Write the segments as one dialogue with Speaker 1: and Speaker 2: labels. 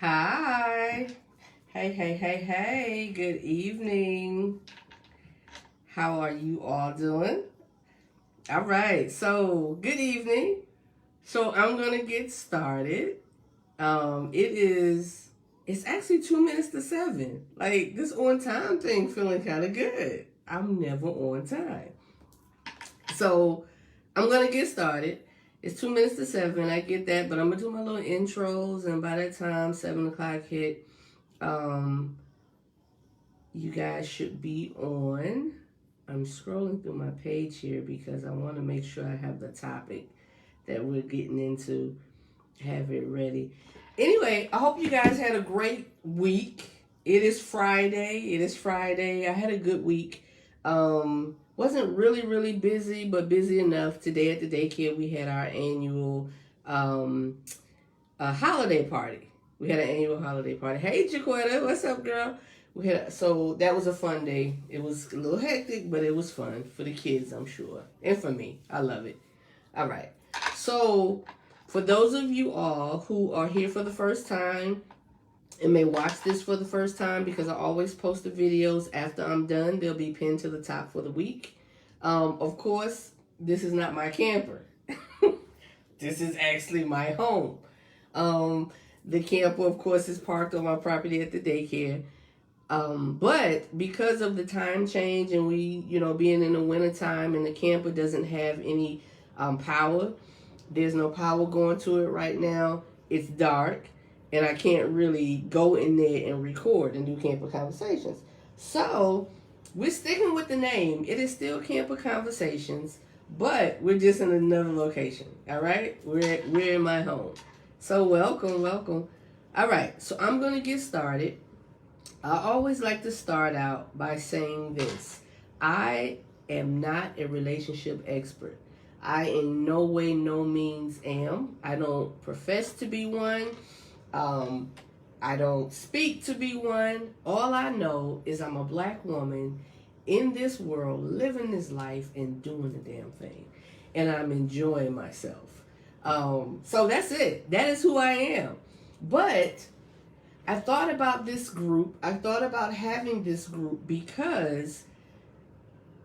Speaker 1: Hi. Hey. Good evening. How are you all doing? All right. So, good evening. So, I'm going to get started. It's actually 2 minutes to 7. Like, this on time thing feeling kind of good. I'm never on time. So, I'm going to get started. It's 2 minutes to 7. I get that, but I'm going to do my little intros, and by that time, 7 o'clock hit. Um, you guys should be on. I'm scrolling through my page here because I want to make sure I have the topic that we're getting into, have it ready. Anyway, I hope you guys had a great week. It is Friday. I had a good week. Wasn't really busy, but busy enough. Today at the daycare, we had our annual holiday party. We had an annual holiday party. Hey, Jaquetta, what's up, girl? So that was a fun day. It was a little hectic, but it was fun for the kids, I'm sure, and for me. I love it. All right. So for those of you all who are here for the first time and may watch this for the first time, because I always post the videos after I'm done, they'll be pinned to the top for the week. Of course, this is not my camper. This is actually my home. The camper, of course, is parked on my property at the daycare. But because of the time change and we, being in the wintertime and the camper doesn't have any power, there's no power going to it right now. It's dark and I can't really go in there and record and do camper conversations. So we're sticking with the name. It is still Camper Conversations, but we're just in another location. All right? We're in my home. So welcome. All right, so I'm going to get started. I always like to start out by saying this. I am not a relationship expert. I in no way, no means am. I don't profess to be one. I don't speak to be one. All I know is I'm a black woman in this world, living this life and doing the damn thing. And I'm enjoying myself. So that's it. That is who I am. But I thought about this group. I thought about having this group because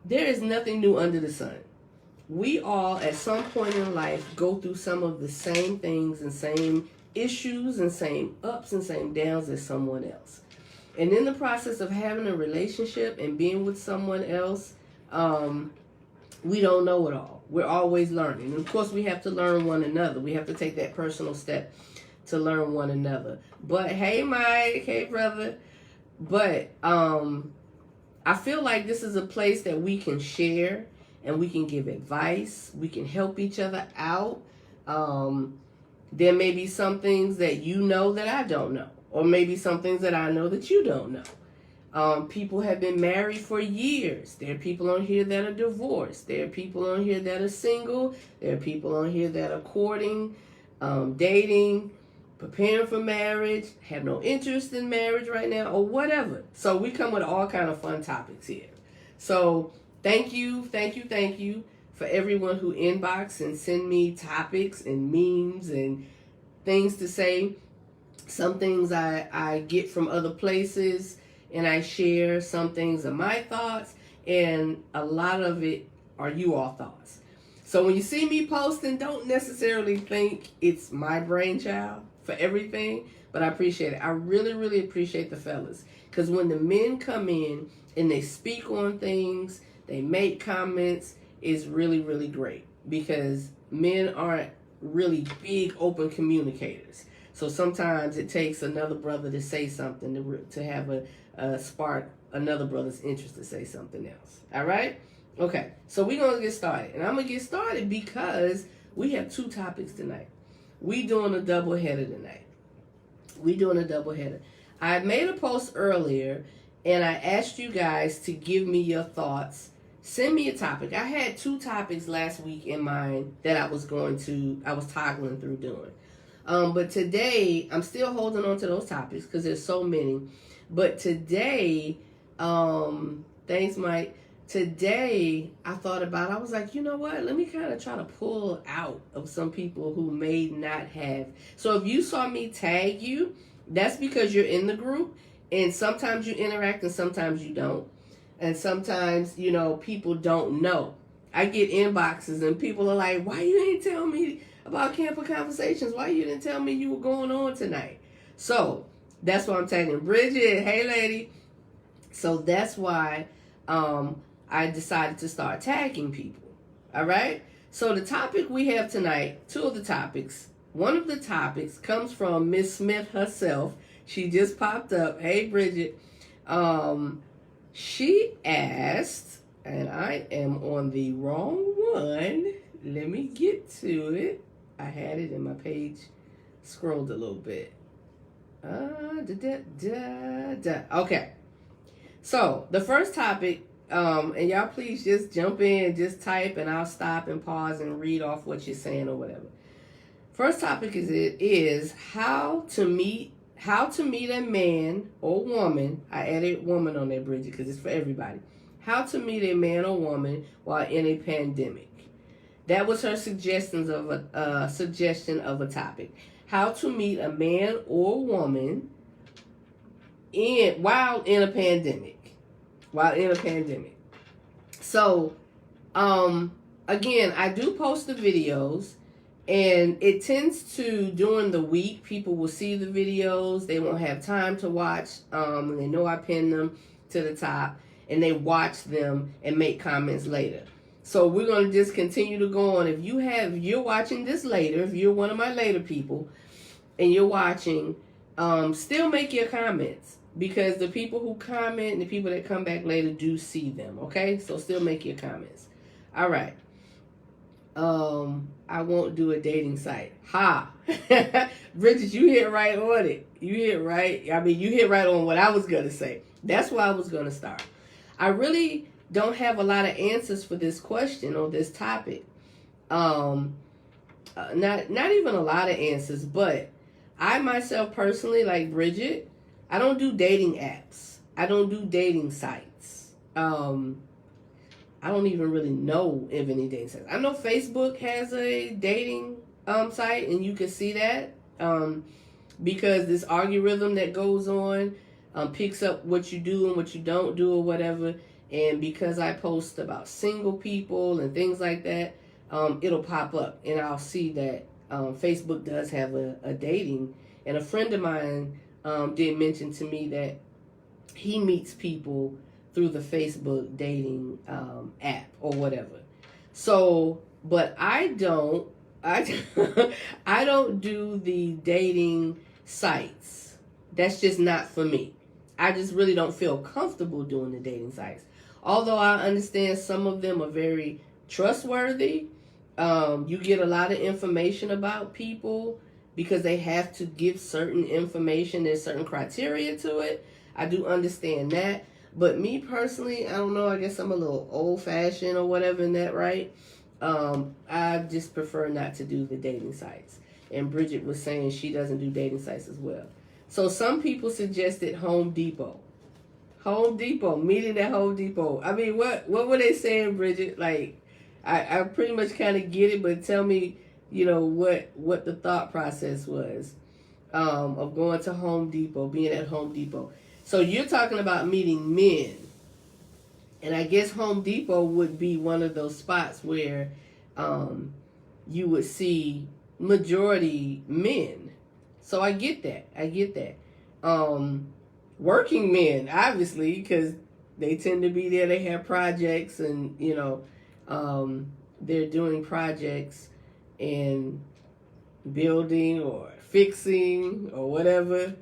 Speaker 1: there is nothing new under the sun. We all, at some point in life, go through some of the same things and same issues and same ups and same downs as someone else. And in the process of having a relationship and being with someone else, we don't know it all. We're always learning. And of course, we have to learn one another. We have to take that personal step to learn one another. But hey, Mike, hey, brother. But I feel like this is a place that we can share and we can give advice. We can help each other out. There may be some things that you know that I don't know, or maybe some things that I know that you don't know. People have been married for years. There are people on here that are divorced. There are people on here that are single. There are people on here that are courting, dating, preparing for marriage, have no interest in marriage right now, or whatever. So we come with all kind of fun topics here. So thank you for everyone who inbox and send me topics and memes and things to say. Some things I get from other places and I share. Some things are my thoughts, and a lot of it are you all thoughts. So when you see me posting, don't necessarily think it's my brainchild for everything, but I appreciate it. I really appreciate the fellas, because when the men come in and they speak on things, they make comments, it's really great, because men aren't really big open communicators. So sometimes it takes another brother to say something to have a spark another brother's interest to say something else. All right? Okay, so we're going to get started. And I'm going to get started because we have two topics tonight. We doing a double header tonight. I made a post earlier and I asked you guys to give me your thoughts. Send me a topic. I had two topics last week in mind that I was toggling through doing. But today, I'm still holding on to those topics because there's so many. But today, thanks, Mike. Today, I was like, you know what? Let me kind of try to pull out of some people who may not have. So if you saw me tag you, That's because you're in the group, and sometimes you interact and sometimes you don't. And sometimes, people don't know. I get inboxes and people are like, why you didn't tell me about Camper Conversations? Why you didn't tell me you were going on tonight? So that's why I'm tagging Bridget. Hey, lady. So that's why I decided to start tagging people. All right? So the topic we have tonight, two of the topics. One of the topics comes from Miss Smith herself. She just popped up. Hey, Bridget. She asked, and I am on the wrong one. Let me get to it. I had it in my page. Scrolled a little bit. Okay. So, the first topic, and y'all please just jump in, just type, and I'll stop and pause and read off what you're saying or whatever. First topic is how to meet a man or woman. I added woman on there, Bridget, because it's for everybody. How to meet a man or woman while in a pandemic. That was her suggestion of a topic. How to meet a man or woman while in a pandemic. So, again, I do post the videos. And it tends to, during the week, people will see the videos. They won't have time to watch. And they know I pin them to the top. And they watch them and make comments later. So we're going to just continue to go on. If you're watching this later, if you're one of my later people, and you're watching, still make your comments. Because the people who comment and the people that come back later do see them. Okay? So still make your comments. All right. I won't do a dating site. Ha! Bridget, you hit right on it. You hit right. I mean, you hit right on what I was going to say. That's why I was going to start. I really don't have a lot of answers for this question or this topic. Not even a lot of answers, but I myself personally, like Bridget, I don't do dating apps. I don't do dating sites. I don't even really know of any dating sites. I know Facebook has a dating site, and you can see that because this algorithm that goes on picks up what you do and what you don't do or whatever. And because I post about single people and things like that, it'll pop up, and I'll see that Facebook does have a dating. And a friend of mine did mention to me that he meets people through the Facebook dating app or whatever. So, but I don't do the dating sites. That's just not for me. I just really don't feel comfortable doing the dating sites. Although I understand some of them are very trustworthy. You get a lot of information about people because they have to give certain information. There's certain criteria to it. I do understand that. But me personally, I don't know, I guess I'm a little old-fashioned or whatever in that, right? I just prefer not to do the dating sites. And Bridget was saying she doesn't do dating sites as well. So some people suggested Home Depot. Home Depot, meeting at Home Depot. I mean, what were they saying, Bridget? Like, I pretty much kind of get it, but tell me, what the thought process was of going to Home Depot, being at Home Depot. So you're talking about meeting men. And I guess Home Depot would be one of those spots where you would see majority men. So I get that. Working men, obviously, because they tend to be there. They have projects and, they're doing projects and building or fixing or whatever.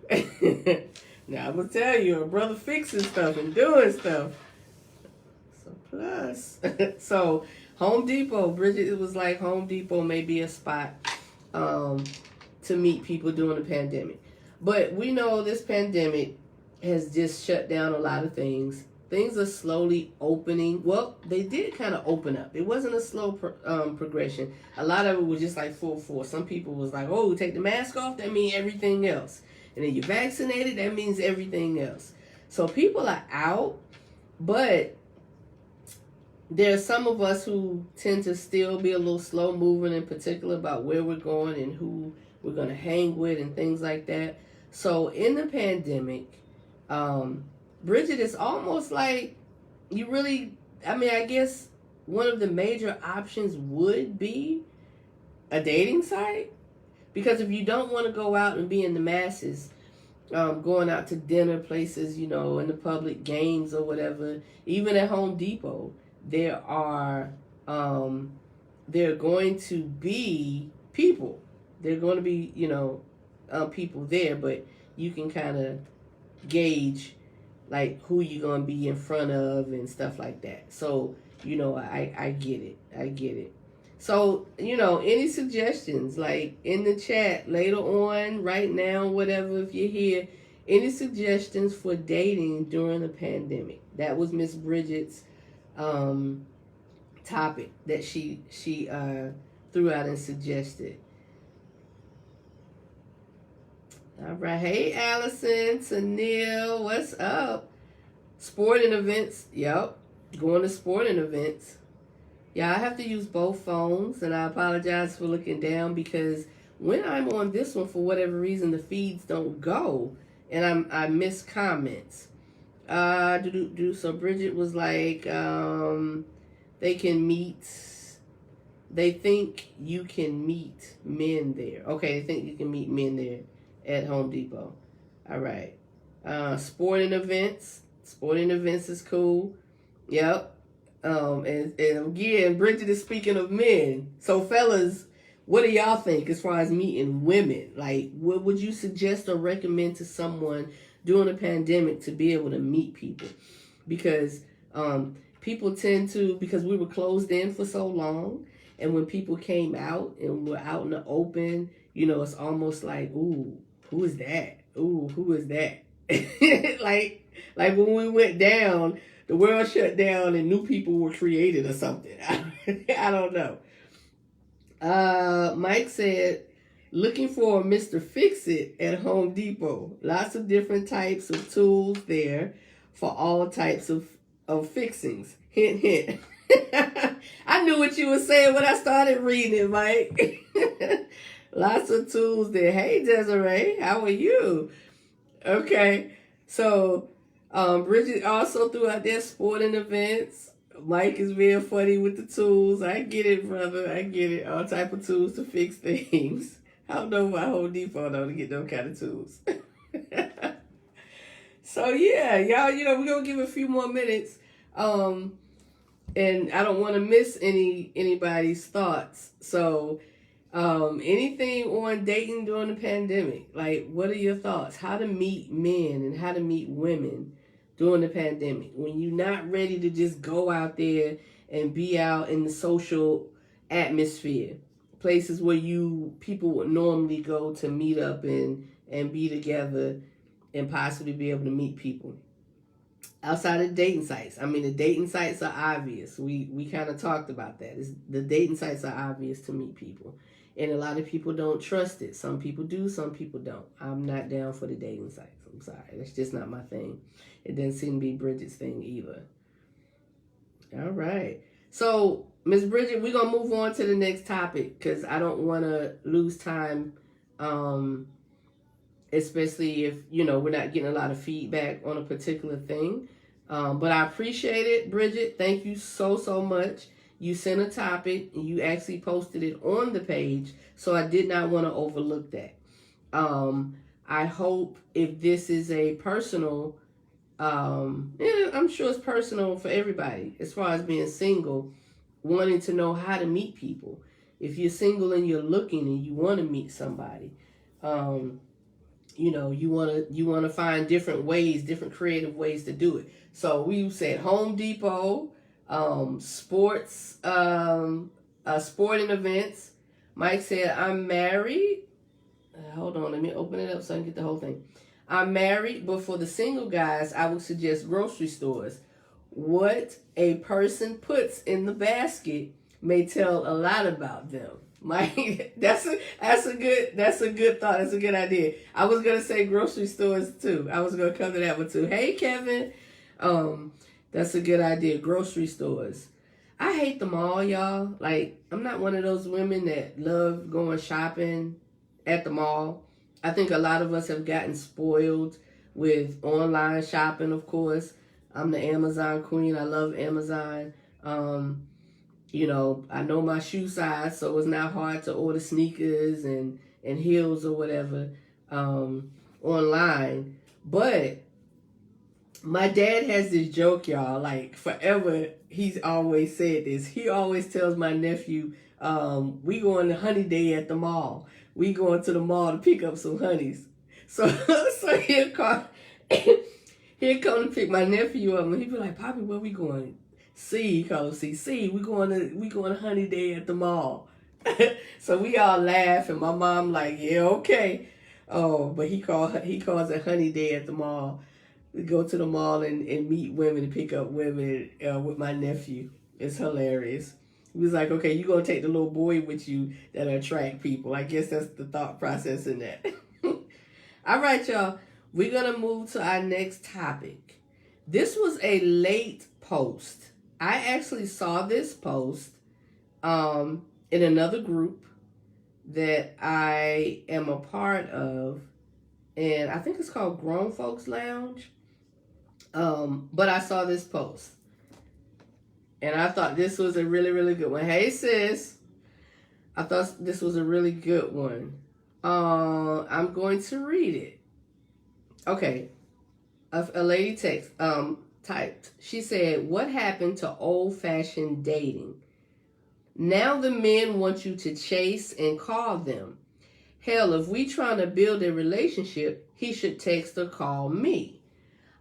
Speaker 1: Now, I'm going to tell you, a brother fixing stuff and doing stuff. So, plus. So, Home Depot, Bridget, it was like Home Depot may be a spot to meet people during the pandemic. But we know this pandemic has just shut down a lot of things. Things are slowly opening. Well, they did kind of open up. It wasn't a slow progression. A lot of it was just like full force. Some people was like, oh, take the mask off, that means everything else. And then you're vaccinated, that means everything else. So people are out, but there are some of us who tend to still be a little slow moving, in particular about where we're going and who we're going to hang with and things like that. So in the pandemic, Bridget, it's almost like you really, I mean, I guess one of the major options would be a dating site. Because if you don't want to go out and be in the masses, going out to dinner places, you know, in the public, games or whatever, even at Home Depot, there are going to be people. There are going to be, you know, people there, but you can kind of gauge like who you're going to be in front of and stuff like that. So, you know, I get it. I get it. So, you know, any suggestions, like in the chat later on, right now, whatever, if you're here, any suggestions for dating during the pandemic? That was Miss Bridget's topic that she threw out and suggested. All right. Hey, Allison, Tanil, what's up? Sporting events. Yep. Going to sporting events. Yeah, I have to use both phones, and I apologize for looking down because when I'm on this one, for whatever reason, the feeds don't go, and I miss comments. So Bridget was like, they can meet. They think you can meet men there. Okay, they think you can meet men there at Home Depot. All right. Sporting events. Sporting events is cool. Yep. And again, Bridget is speaking of men. So fellas, what do y'all think as far as meeting women? Like, what would you suggest or recommend to someone during a pandemic to be able to meet people? Because people tend to, because we were closed in for so long, and when people came out and were out in the open, you know, it's almost like, ooh, who is that? Ooh, who is that? like when we went down, the world shut down and new people were created or something. I don't know. Mike said, looking for a Mr. Fix-It at Home Depot. Lots of different types of tools there for all types of fixings. Hint, hint. I knew what you were saying when I started reading it, Mike. Lots of tools there. Hey, Desiree, how are you? Okay, so Bridget also threw out there sporting events. Mike is being funny with the tools. I get it, brother. I get it. All type of tools to fix things. I don't know about Home Depot, though, to get those kind of tools. So, yeah, y'all, you know, we're going to give a few more minutes. And I don't want to miss anybody's thoughts. So, anything on dating during the pandemic? Like, what are your thoughts? How to meet men and how to meet women during the pandemic when you're not ready to just go out there and be out in the social atmosphere, places where people would normally go to meet up and be together and possibly be able to meet people outside of dating sites. I mean, the dating sites are obvious. We kind of talked about that. The dating sites are obvious to meet people, and a lot of people don't trust it. Some people do, some people don't. I'm not down for the dating sites. I'm sorry, that's just not my thing. It doesn't seem to be Bridget's thing either. All right. So, Miss Bridget, we're going to move on to the next topic because I don't want to lose time, especially if, you know, we're not getting a lot of feedback on a particular thing. But I appreciate it, Bridget. Thank you so, so much. You sent a topic and you actually posted it on the page, so I did not want to overlook that. I hope if this is a personal, I'm sure it's personal for everybody as far as being single, wanting to know how to meet people. If you're single and you're looking and you want to meet somebody, you know, you want to find different ways, different creative ways to do it. So we said Home Depot, sports, sporting events. Mike said, I'm married. Hold on, let me open it up so I can get the whole thing. I'm married, but for the single guys, I would suggest grocery stores. What a person puts in the basket may tell a lot about them. Like that's a good thought. That's a good idea. I was gonna say grocery stores too. I was gonna come to that one too. Hey Kevin, that's a good idea. Grocery stores. I hate them all, y'all. Like I'm not one of those women that love going shopping at the mall. I think a lot of us have gotten spoiled with online shopping, of course. I'm the Amazon queen. I love Amazon. You know, I know my shoe size, so it's not hard to order sneakers and heels or whatever online. But my dad has this joke, y'all, like forever. He's always said this. He always tells my nephew, we going to honey day at the mall. We going to the mall to pick up some honeys. So he'll come to pick my nephew up, and he'll be like, Poppy, where we going? C, he calls him C. We going to honey day at the mall. So we all laugh, and my mom like, yeah, okay. Oh, but he calls it honey day at the mall. We go to the mall and meet women and pick up women with my nephew. It's hilarious. He was like, okay, you're going to take the little boy with you that'll attract people. I guess that's the thought process in that. All right, y'all. We're going to move to our next topic. This was a late post. I actually saw this post in another group that I am a part of. And I think it's called Grown Folks Lounge. But I saw this post. And I thought this was a really, really good one. Hey, sis. I thought this was a really good one. I'm going to read it. Okay. A lady typed. She said, what happened to old-fashioned dating? Now the men want you to chase and call them. Hell, if we trying to build a relationship, he should text or call me.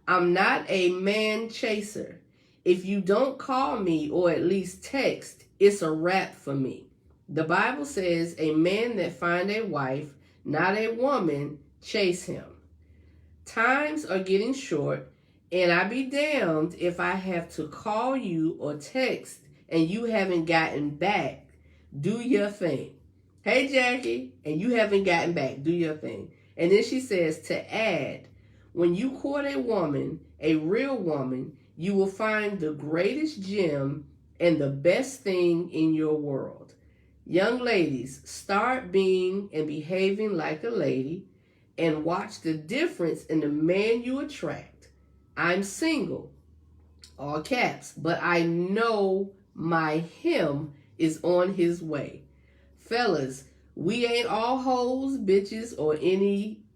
Speaker 1: I'm not a man chaser. If you don't call me or at least text, it's a wrap for me. The Bible says a man that find a wife, not a woman, chase him. Times are getting short, and I be damned if I have to call you or text and you haven't gotten back. Do your thing. Hey, Jackie, and you haven't gotten back. Do your thing. And then she says to add, when you court a woman, a real woman, you will find the greatest gem and the best thing in your world. Young ladies, start being and behaving like a lady and watch the difference in the man you attract. I'm single, all caps, but I know my him is on his way. Fellas, we ain't all hoes, bitches,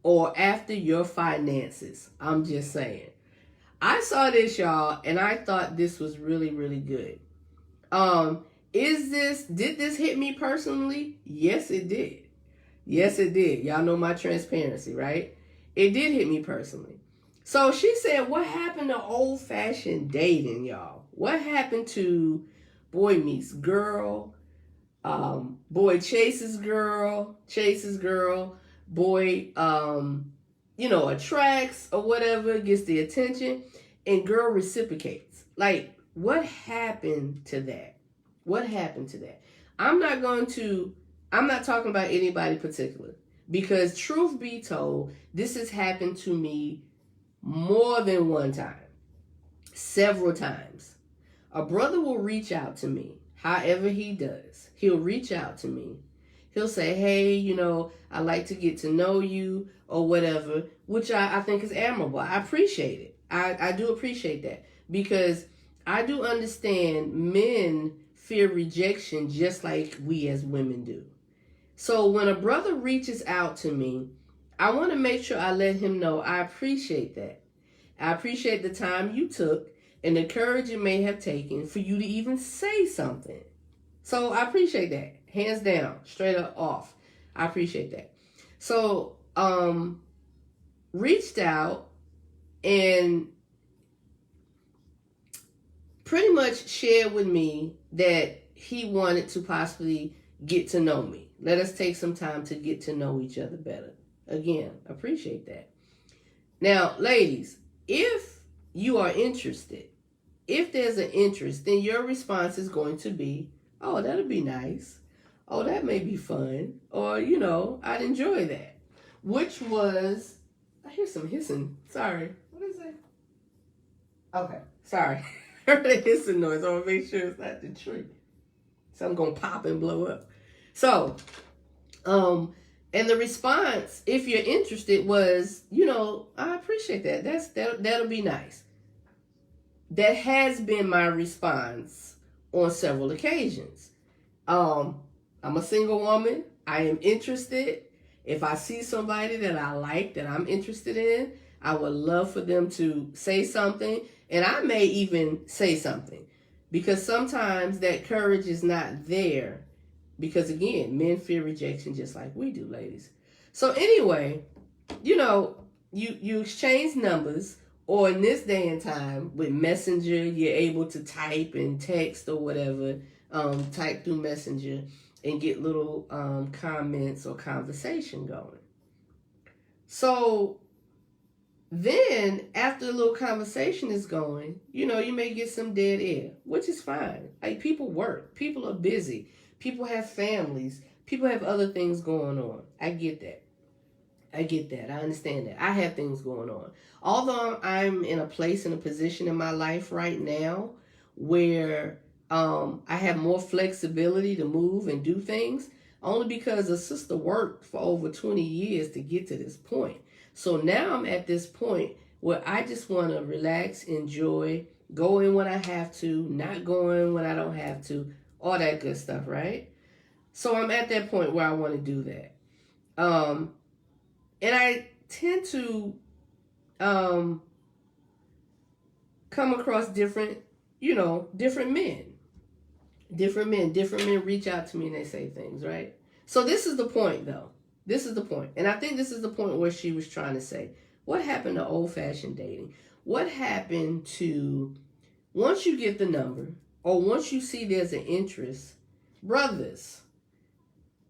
Speaker 1: or after your finances. I'm just saying. I saw this, y'all, and I thought this was really, really good. Did this hit me personally? Yes, it did. Yes, it did. Y'all know my transparency, right? It did hit me personally. So she said, what happened to old-fashioned dating, y'all? What happened to boy meets girl, boy chases girl, boy, attracts or whatever, gets the attention, and girl reciprocates. Like, what happened to that? What happened to that? I'm not talking about anybody particular, because truth be told, this has happened to me more than one time, several times. A brother will reach out to me, however he does. He'll reach out to me. He'll say, hey, I like to get to know you or whatever, which I think is admirable. I appreciate it. I do appreciate that, because I do understand men fear rejection just like we as women do. So when a brother reaches out to me, I want to make sure I let him know I appreciate that. I appreciate the time you took and the courage you may have taken for you to even say something. So I appreciate that. Hands down, straight up off. I appreciate that. So, reached out and pretty much shared with me that he wanted to possibly get to know me. Let us take some time to get to know each other better. Again, appreciate that. Now, ladies, if you are interested, if there's an interest, then your response is going to be, oh, that'll be nice. Oh, that may be fun. Or, I'd enjoy that. Which was, I hear some hissing. Sorry. What is that? Okay, sorry. I heard a hissing noise. I want to make sure it's not the tree. So I'm going to pop and blow up. So, And the response, if you're interested, was, I appreciate that. That'll be nice. That has been my response on several occasions. I'm a single woman. I am interested. If I see somebody that I like, that I'm interested in, I would love for them to say something. And I may even say something, because sometimes that courage is not there. Because again, men fear rejection just like we do, ladies. So anyway, you exchange numbers, or in this day and time with Messenger, you're able to type and text or whatever, type through Messenger and get little comments or conversation going. So then after a little conversation is going, you may get some dead air, which is fine. Like, people work, people are busy. People have families. People have other things going on. I get that. I understand that. I have things going on. Although I'm in a place, in a position in my life right now where I have more flexibility to move and do things, only because a sister worked for over 20 years to get to this point. So now I'm at this point where I just want to relax, enjoy, go in when I have to, not go in when I don't have to, all that good stuff, right? So I'm at that point where I want to do that. And I tend to come across different men. Different men reach out to me and they say things, right? So this is the point, though. This is the point. And I think this is the point where she was trying to say, what happened to old-fashioned dating? What happened to, once you get the number, or once you see there's an interest, brothers,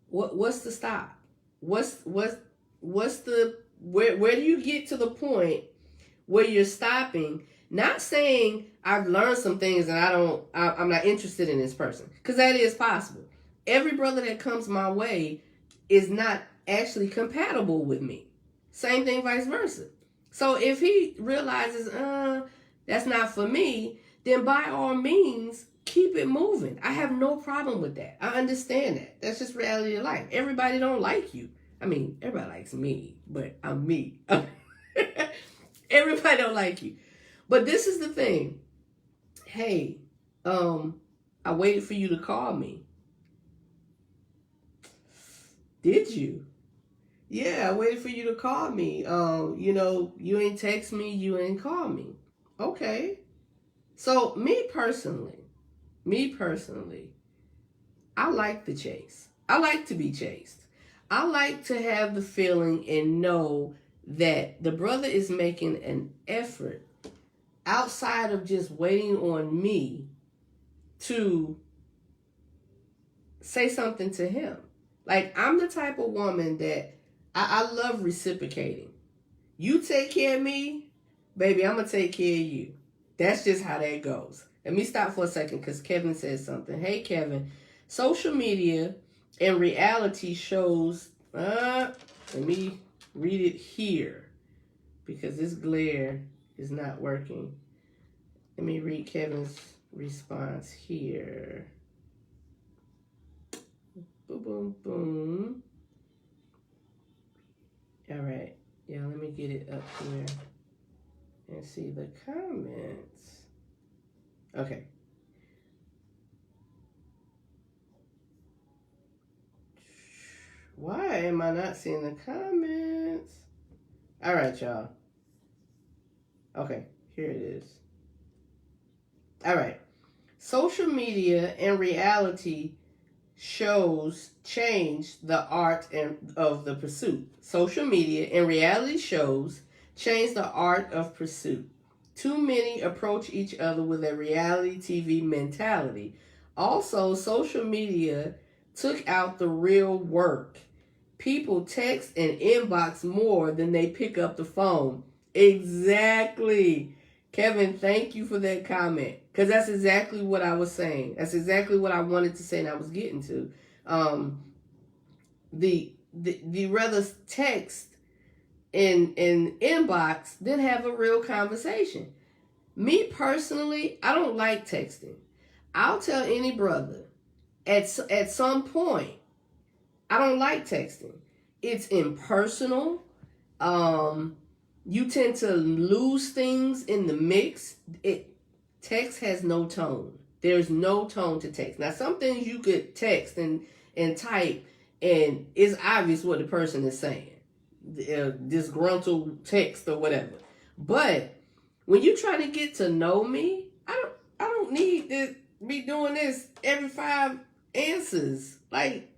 Speaker 1: what's the stop? What's the, where do you get to the point where you're stopping? Not saying I've learned some things and I'm not interested in this person, because that is possible. Every brother that comes my way is not actually compatible with me. Same thing, vice versa. So if he realizes, that's not for me, then by all means, keep it moving. I have no problem with that. I understand that. That's just reality of life. Everybody don't like you. I mean, everybody likes me, but I'm me. Everybody don't like you. But this is the thing. Hey, I waited for you to call me. Did you? Yeah, I waited for you to call me. You ain't text me, you ain't call me. Okay. So me personally, I like the chase. I like to be chased. I like to have the feeling and know that the brother is making an effort outside of just waiting on me to say something to him. Like, I'm the type of woman that I love reciprocating. You take care of me, baby, I'm going to take care of you. That's just how that goes. Let me stop for a second because Kevin said something. Hey, Kevin. Social media and reality shows, let me read it here because this glare is not working. Let me read Kevin's response here. Boom, boom, boom. All right. Yeah, let me get it up here and see the comments. Okay. Why am I not seeing the comments? All right, y'all. Okay, here it is. All right. Social media and reality shows change the art of the pursuit. Social media and reality shows change the art of pursuit. Too many approach each other with a reality TV mentality. Also, social media took out the real work. People text and inbox more than they pick up the phone. Exactly. Kevin, thank you for that comment. Because that's exactly what I was saying. That's exactly what I wanted to say and I was getting to. The rather text and inbox than have a real conversation. Me personally, I don't like texting. I'll tell any brother at some point, I don't like texting. It's impersonal. You tend to lose things in the mix. Text has no tone. There's no tone to text. Now, some things you could text and type, and it's obvious what the person is saying. Disgruntled text or whatever. But when you try to get to know me, I don't need to be doing this every 5 answers. Like,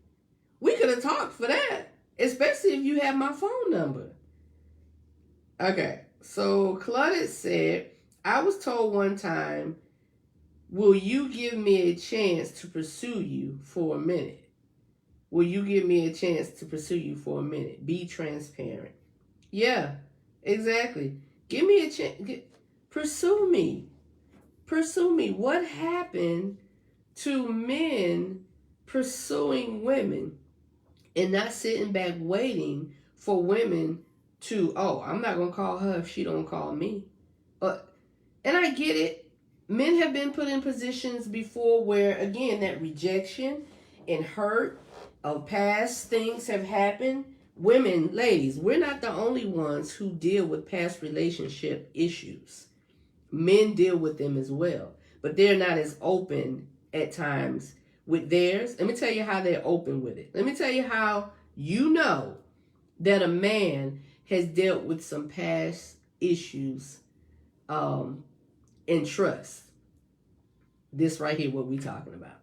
Speaker 1: we could have talked for that, especially if you have my phone number. Okay, so Claudette said, I was told one time, will you give me a chance to pursue you for a minute? Will you give me a chance to pursue you for a minute? Be transparent. Yeah, exactly. Give me a chance. Pursue me. Pursue me. What happened to men pursuing women and not sitting back waiting for women to, oh, I'm not going to call her if she don't call me. And I get it. Men have been put in positions before where, again, that rejection and hurt of past things have happened. Women, ladies, we're not the only ones who deal with past relationship issues. Men deal with them as well, but they're not as open at times with theirs. Let me tell you how they're open with it. Let me tell you how you know that a man has dealt with some past issues in trust. This right here, what we talking about.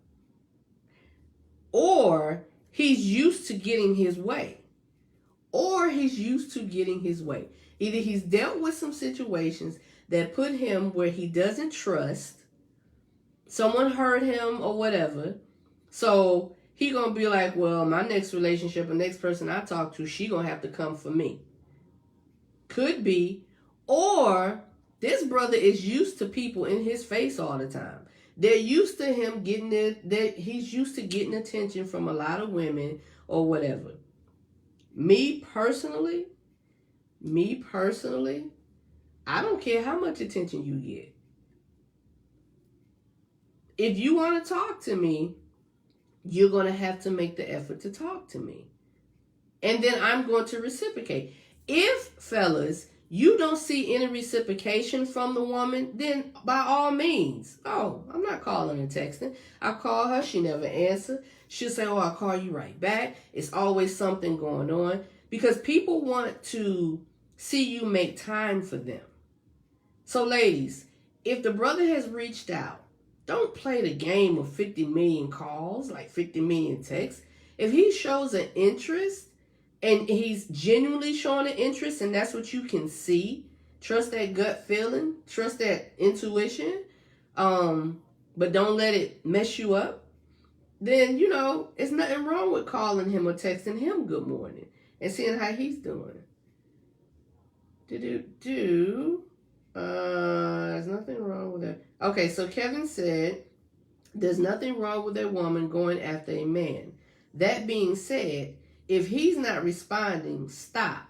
Speaker 1: Or he's used to getting his way. Or he's used to getting his way. Either he's dealt with some situations that put him where he doesn't trust. Someone hurt him or whatever. So he gonna be like, well, my next relationship, the next person I talk to, she gonna have to come for me. Could be. Or this brother is used to people in his face all the time. They're used to him getting it. He's used to getting attention from a lot of women or whatever. Me personally, I don't care how much attention you get. If you want to talk to me, you're going to have to make the effort to talk to me. And then I'm going to reciprocate. If, fellas, you don't see any reciprocation from the woman, then by all means, oh, I'm not calling and texting. I call her, she never answers. She'll say, oh, I'll call you right back. It's always something going on. Because people want to see you make time for them. So ladies, if the brother has reached out, don't play the game of 50 million calls, like 50 million texts. If he shows an interest, and he's genuinely showing an interest, and that's what you can see, trust that gut feeling, trust that intuition, but don't let it mess you up, then, you know, it's nothing wrong with calling him or texting him good morning and seeing how he's doing. There's nothing wrong with that. Okay, so Kevin said, there's nothing wrong with a woman going after a man. That being said, if he's not responding, stop.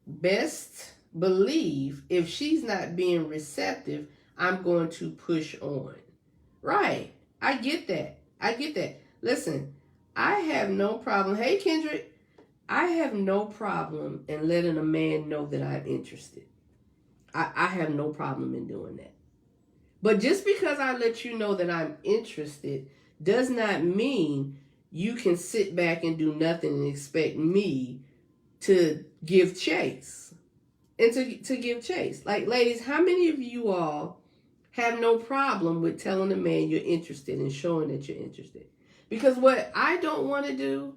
Speaker 1: Best believe if she's not being receptive, I'm going to push on. Right. I get that. Listen, I have no problem. Hey, Kendrick. I have no problem in letting a man know that I'm interested. I have no problem in doing that. But just because I let you know that I'm interested does not mean you can sit back and do nothing and expect me to give chase. And to give chase. Like, ladies, how many of you all have no problem with telling a man you're interested and showing that you're interested? Because what I don't want to do,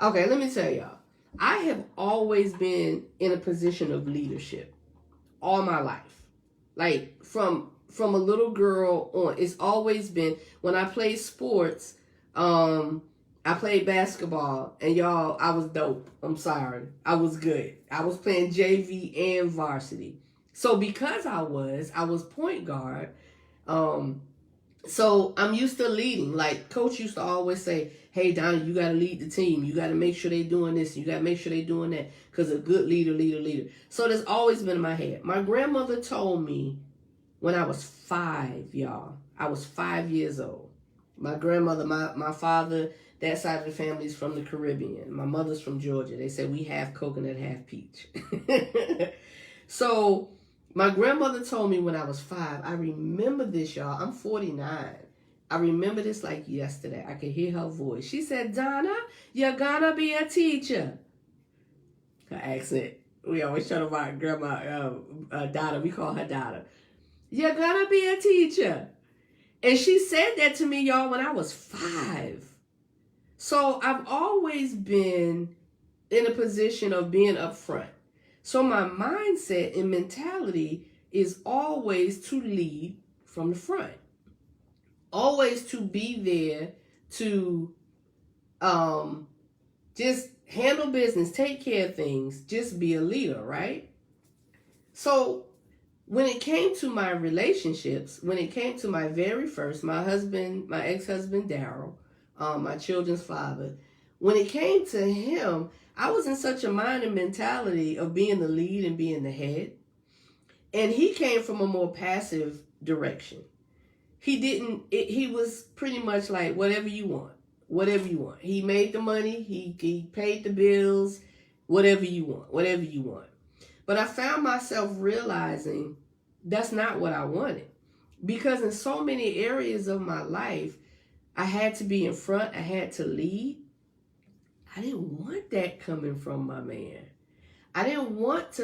Speaker 1: okay, let me tell y'all. I have always been in a position of leadership all my life. Like, from a little girl on, it's always been, when I played sports, I played basketball, and y'all, I was dope. I'm sorry. I was good. I was playing JV and varsity. So because I was point guard, so I'm used to leading. Like, coach used to always say, hey, Donnie, you got to lead the team. You got to make sure they doing this. You got to make sure they doing that. Because a good leader. So there's always been in my head. My grandmother told me when I was 5, y'all. I was 5 years old. My grandmother, my father That side of the family is from the Caribbean. My mother's from Georgia. They said we half coconut, half peach. So my grandmother told me when I was 5. I remember this, y'all. I'm 49. I remember this like yesterday. I could hear her voice. She said, Donna, you're gonna be a teacher. Her accent. We always talk about Grandma Donna. We call her Donna. You're gonna be a teacher. And she said that to me, y'all, when I was 5. So I've always been in a position of being up front. So my mindset and mentality is always to lead from the front. Always to be there to just handle business, take care of things, just be a leader, right? So when it came to my relationships, when it came to my very first, my ex-husband, Daryl, my children's father, when it came to him, I was in such a mind and mentality of being the lead and being the head. And he came from a more passive direction. He was pretty much like, whatever you want. Whatever you want. He made the money. He paid the bills. Whatever you want. Whatever you want. But I found myself realizing that's not what I wanted. Because in so many areas of my life, I had to be in front. I had to lead. I didn't want that coming from my man. I didn't want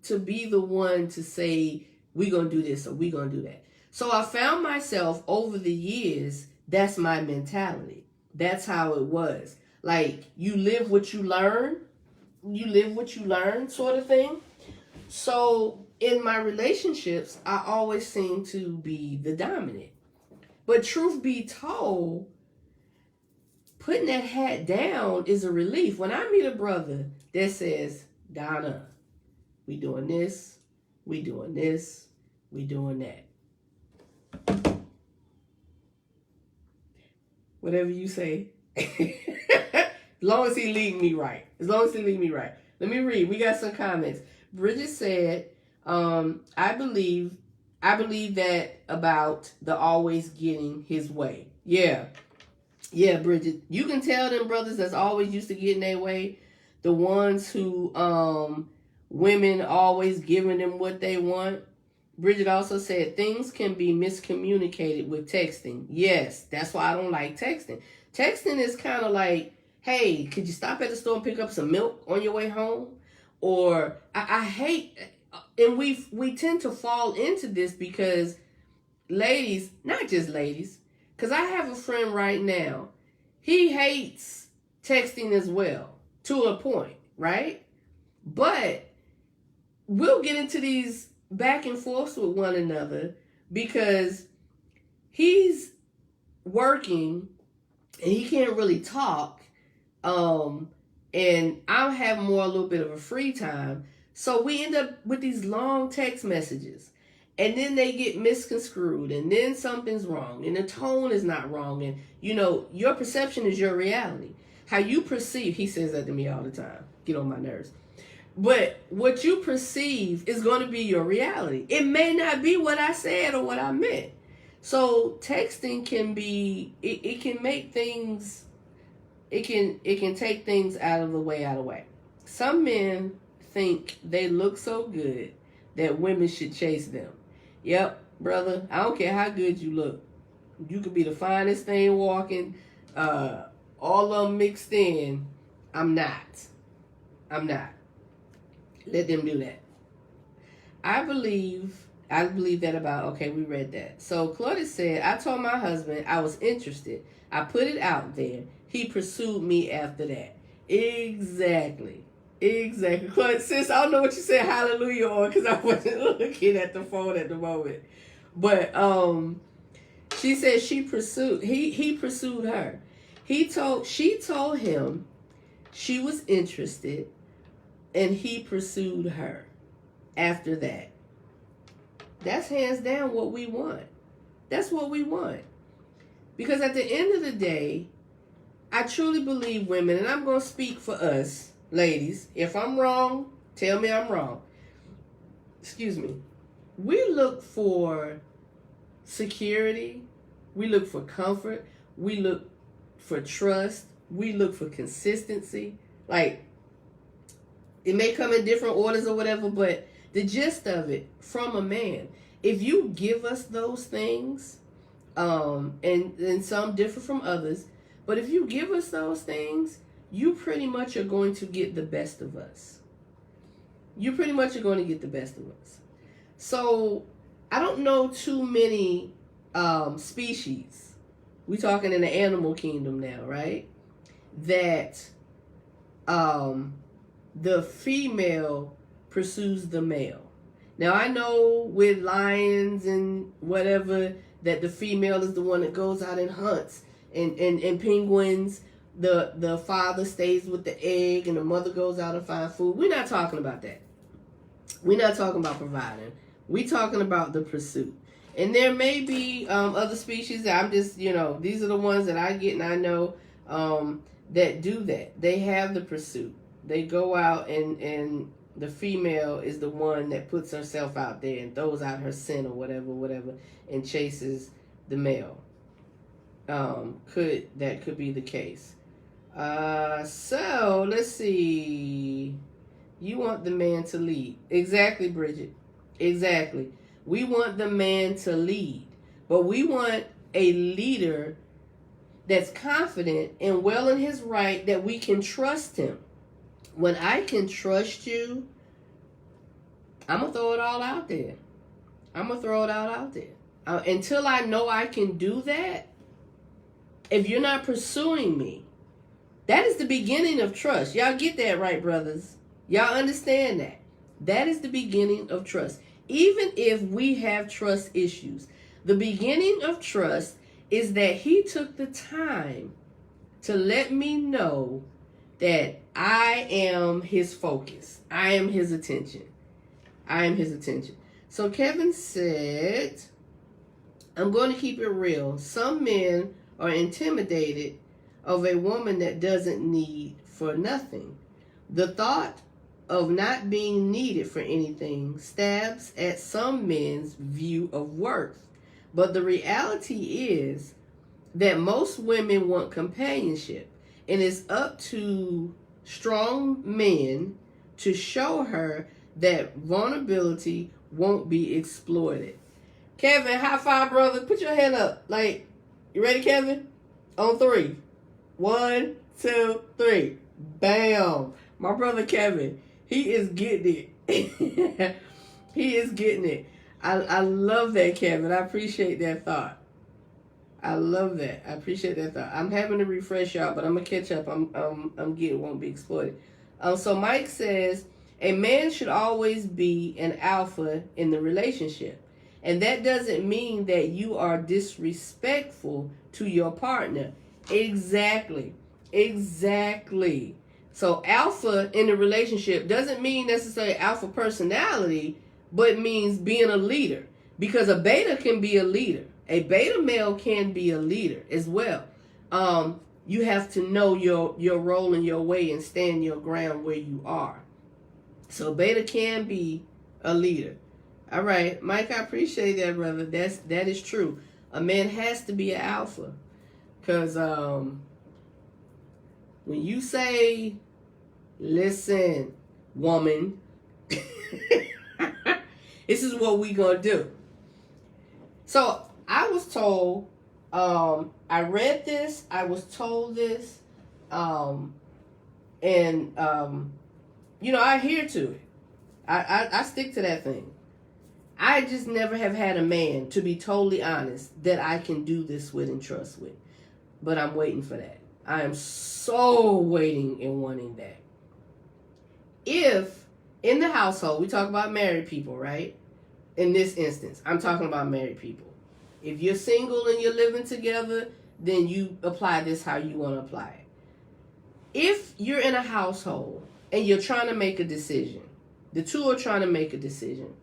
Speaker 1: to be the one to say, we're going to do this or we're going to do that. So I found myself over the years, that's my mentality. That's how it was. Like, you live what you learn. You live what you learn, sort of thing. So in my relationships, I always seem to be the dominant. But truth be told, putting that hat down is a relief. When I meet a brother that says, Donna, we doing this, we doing this, we doing that. Whatever you say. As long as he lead me right. As long as he lead me right. Let me read. We got some comments. Bridget said, I believe that about the always getting his way. Yeah. Yeah, Bridget. You can tell them brothers that's always used to getting their way. The ones who women always giving them what they want. Bridget also said things can be miscommunicated with texting. Yes, that's why I don't like texting. Texting is kind of like, hey, could you stop at the store and pick up some milk on your way home? Or I hate, and we tend to fall into this because ladies, not just ladies, because I have a friend right now, he hates texting as well, to a point, right? But we'll get into these back and forth with one another because he's working and he can't really talk, and I'll have a little bit of a free time. So we end up with these long text messages, and then they get misconstrued, and then something's wrong, and the tone is not wrong, and your perception is your reality. How you perceive, he says that to me all the time, get on my nerves. But what you perceive is going to be your reality. It may not be what I said or what I meant. So texting can be, it can make things, it can take things out of the way. Some men think they look so good that women should chase them. Yep, brother, I don't care how good you look. You could be the finest thing walking, all of them mixed in. I'm not. Let them do that. I believe that about, okay, we read that. So Claudia said, I told my husband I was interested. I put it out there. He pursued me after that. Exactly. Claudia, sis, I don't know what you said hallelujah on because I wasn't looking at the phone at the moment. But she said he pursued her. She told him she was interested, and he pursued her after that. That's hands down what we want. That's what we want. Because at the end of the day, I truly believe women, and I'm going to speak for us, ladies. If I'm wrong, tell me I'm wrong. Excuse me. We look for security. We look for comfort. We look for trust. we look for consistency. Like, it may come in different orders or whatever, but the gist of it from a man, if you give us those things, and some differ from others, but if you give us those things, you pretty much are going to get the best of us. You pretty much are going to get the best of us. So I don't know too many species. We talking in the animal kingdom now, right? That the female pursues the male. Now I know with lions and whatever that the female is the one that goes out and hunts, and penguins, the father stays with the egg and the mother goes out and finds food. We're not talking about that. We're not talking about providing. We're talking about the pursuit. And there may be other species that I'm just, these are the ones that I get and I know that do that. They have the pursuit. They go out and the female is the one that puts herself out there and throws out her scent or whatever, and chases the male. That could be the case. So let's see. You want the man to lead. Exactly, Bridget. Exactly. We want the man to lead, but we want a leader that's confident and well in his right, that we can trust him. When I can trust you, I'm going to throw it all out there. I'm going to throw it all out there. Until I know I can do that, if you're not pursuing me, that is the beginning of trust. Y'all get that right, brothers? Y'all understand that? That is the beginning of trust. Even if we have trust issues, the beginning of trust is that he took the time to let me know that I am his focus. I am his attention. I am his attention. So Kevin said, I'm going to keep it real. Some men are intimidated of a woman that doesn't need for nothing. The thought of not being needed for anything stabs at some men's view of worth. But the reality is that most women want companionship, and it's up to strong men to show her that vulnerability won't be exploited. Kevin, high five, brother. Put your hand up. Like, you ready, Kevin? On 3. 1, 2, 3. Bam. My brother Kevin, he is getting it. He is getting it. I love that, Kevin. I appreciate that thought. I love that. I appreciate that thought. I'm having to refresh y'all, but I'm gonna catch up. I'm getting won't be exploited. So Mike says a man should always be an alpha in the relationship, and that doesn't mean that you are disrespectful to your partner. Exactly. So alpha in the relationship doesn't mean necessarily alpha personality, but means being a leader. Because a beta can be a leader. A beta male can be a leader as well. You have to know your role and your way and stand your ground where you are. So beta can be a leader. All right, Mike, I appreciate that, brother. That is true. A man has to be an alpha. Because when you say, listen, woman, this is what we gonna do. So I was told, I read this, I was told this, and I adhere to it. I stick to that thing. I just never have had a man, to be totally honest, that I can do this with and trust with. But I'm waiting for that. I am so waiting and wanting that. If in the household, we talk about married people, right? In this instance, I'm talking about married people. If you're single and you're living together, then you apply this how you want to apply it. If you're in a household and you're trying to make a decision, the two are trying to make a decision,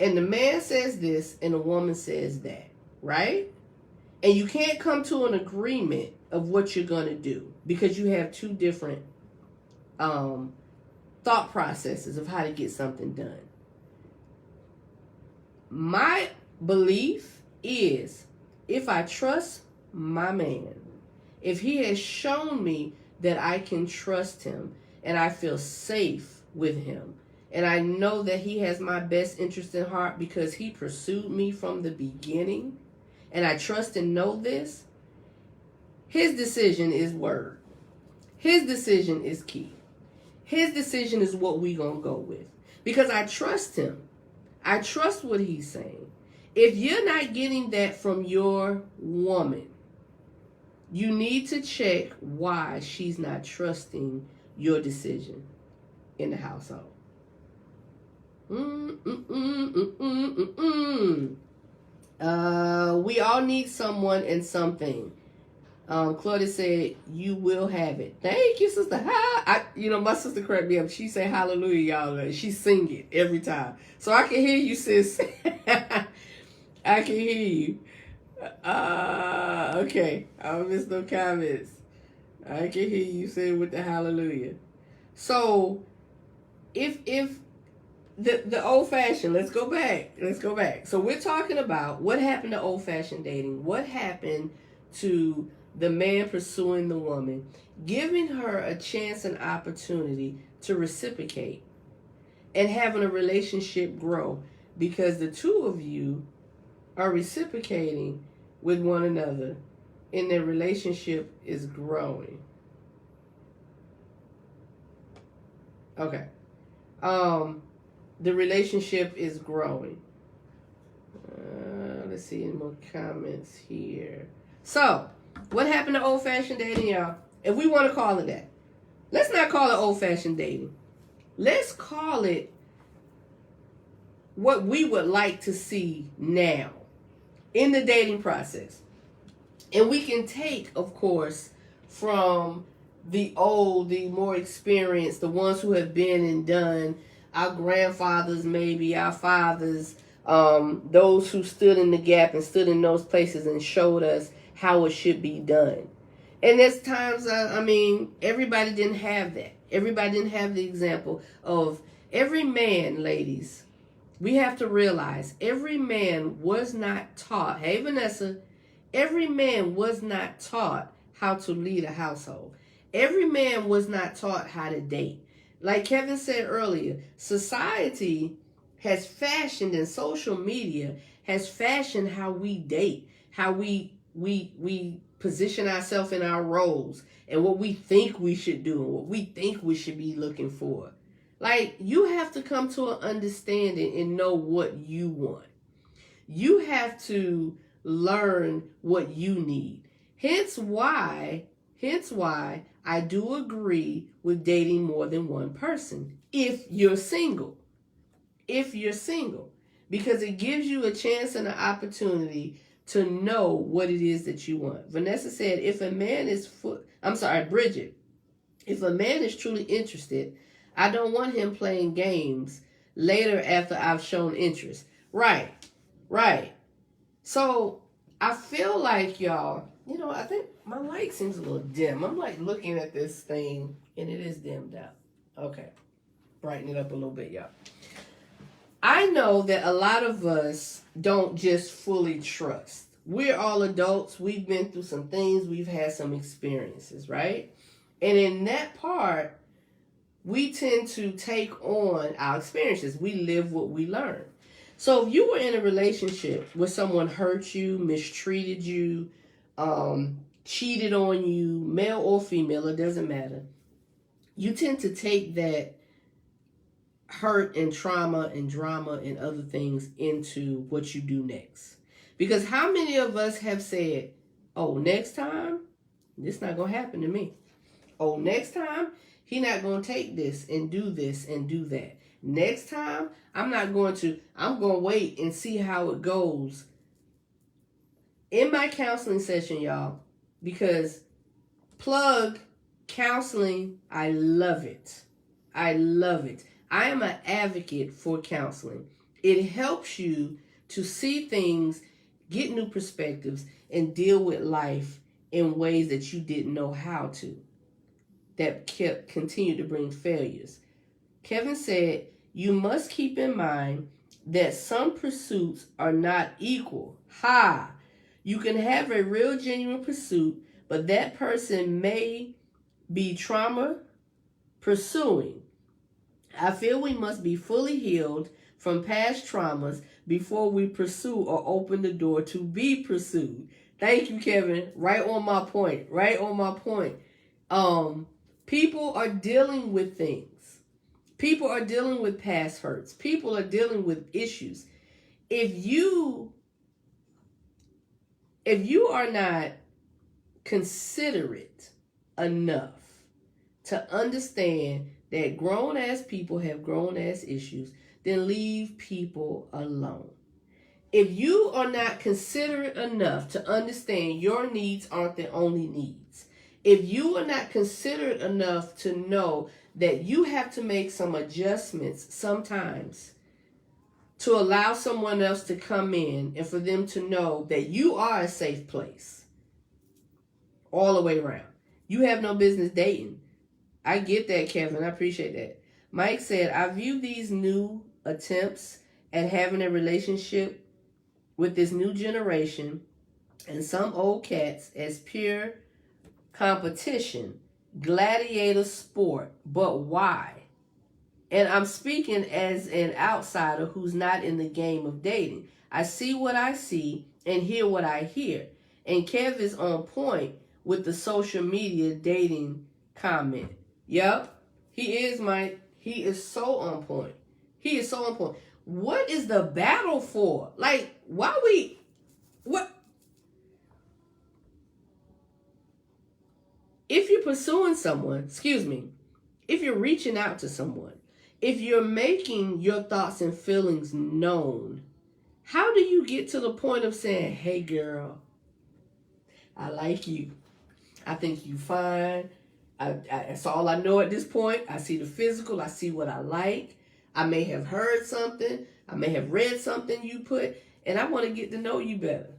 Speaker 1: and the man says this and the woman says that, right? And you can't come to an agreement of what you're going to do because you have two different thought processes of how to get something done. My belief is, if I trust my man if he has shown me that I can trust him and I feel safe with him, and I know that he has my best interest in heart because he pursued me from the beginning, and I trust and know this, his decision is word. His decision is key. His decision is what we gonna go with. Because I trust him. I trust what he's saying. If you're not getting that from your woman, you need to check why she's not trusting your decision in the household. We all need someone and something. Claudia said, you will have it. Thank you, sister. My sister cracked me up. She said hallelujah, y'all. She sing it every time. So I can hear you, sis. I can hear you. Okay. I don't miss no comments. I can hear you say with the hallelujah. So, if the old fashioned, let's go back. So we're talking about what happened to old fashioned dating. What happened to the man pursuing the woman, giving her a chance and opportunity to reciprocate and having a relationship grow because the two of you are reciprocating with one another and their relationship is growing. Okay. The relationship is growing. Let's see any more comments here. So, what happened to old-fashioned dating, y'all? If we want to call it that. Let's not call it old-fashioned dating. Let's call it what we would like to see now in the dating process. And we can take, of course, from the old, the more experienced, the ones who have been and done, our grandfathers, maybe our fathers, those who stood in the gap and stood in those places and showed us how it should be done. And there's times, everybody didn't have that. Everybody didn't have the example of every man, ladies. We have to realize every man was not taught. Hey, Vanessa, every man was not taught how to lead a household. Every man was not taught how to date. Like Kevin said earlier, society has fashioned and social media has fashioned how we date, how we position ourselves in our roles and what we think we should do and what we think we should be looking for. Like, you have to come to an understanding and know what you want. You have to learn what you need. Hence why I do agree with dating more than one person if you're single. Because it gives you a chance and an opportunity to know what it is that you want. Vanessa said, Bridget, if a man is truly interested, I don't want him playing games later after I've shown interest. Right. So I feel like, y'all, I think my light seems a little dim. I'm like looking at this thing and it is dimmed out. Okay. Brighten it up a little bit, y'all. I know that a lot of us don't just fully trust. We're all adults. We've been through some things. We've had some experiences, right? And in that part, we tend to take on our experiences. We live what we learn. So if you were in a relationship where someone hurt you, mistreated you, cheated on you, male or female, it doesn't matter. You tend to take that hurt and trauma and drama and other things into what you do next. Because how many of us have said, oh, next time, this not going to happen to me. Oh, next time, he not going to take this and do that. Next time, I'm going to wait and see how it goes. In my counseling session, y'all, because plug counseling, I love it. I am an advocate for counseling. It helps you to see things, get new perspectives, and deal with life in ways that you didn't know how to, that continue to bring failures. Kevin said, you must keep in mind that some pursuits are not equal. You can have a real genuine pursuit, but that person may be trauma pursuing. I feel we must be fully healed from past traumas before we pursue or open the door to be pursued. Thank you, Kevin. Right on my point. Right on my point. People are dealing with things. People are dealing with past hurts. People are dealing with issues. If you are not considerate enough to understand that grown-ass people have grown-ass issues, then leave people alone. If you are not considerate enough to understand your needs aren't the only needs, if you are not considerate enough to know that you have to make some adjustments sometimes to allow someone else to come in and for them to know that you are a safe place all the way around, you have no business dating. I get that, Kevin. I appreciate that. Mike said, I view these new attempts at having a relationship with this new generation and some old cats as pure competition, gladiator sport. But why? And I'm speaking as an outsider who's not in the game of dating. I see what I see and hear what I hear. And Kev is on point with the social media dating comment. Yep, he is, Mike. He is so on point. He is so on point. What is the battle for? Like, what? If you're pursuing someone, if you're reaching out to someone, if you're making your thoughts and feelings known, how do you get to the point of saying, hey girl, I like you. I think you fine. That's all I know at this point. I see the physical. I see what I like. I may have heard something. I may have read something you put, and I want to get to know you better.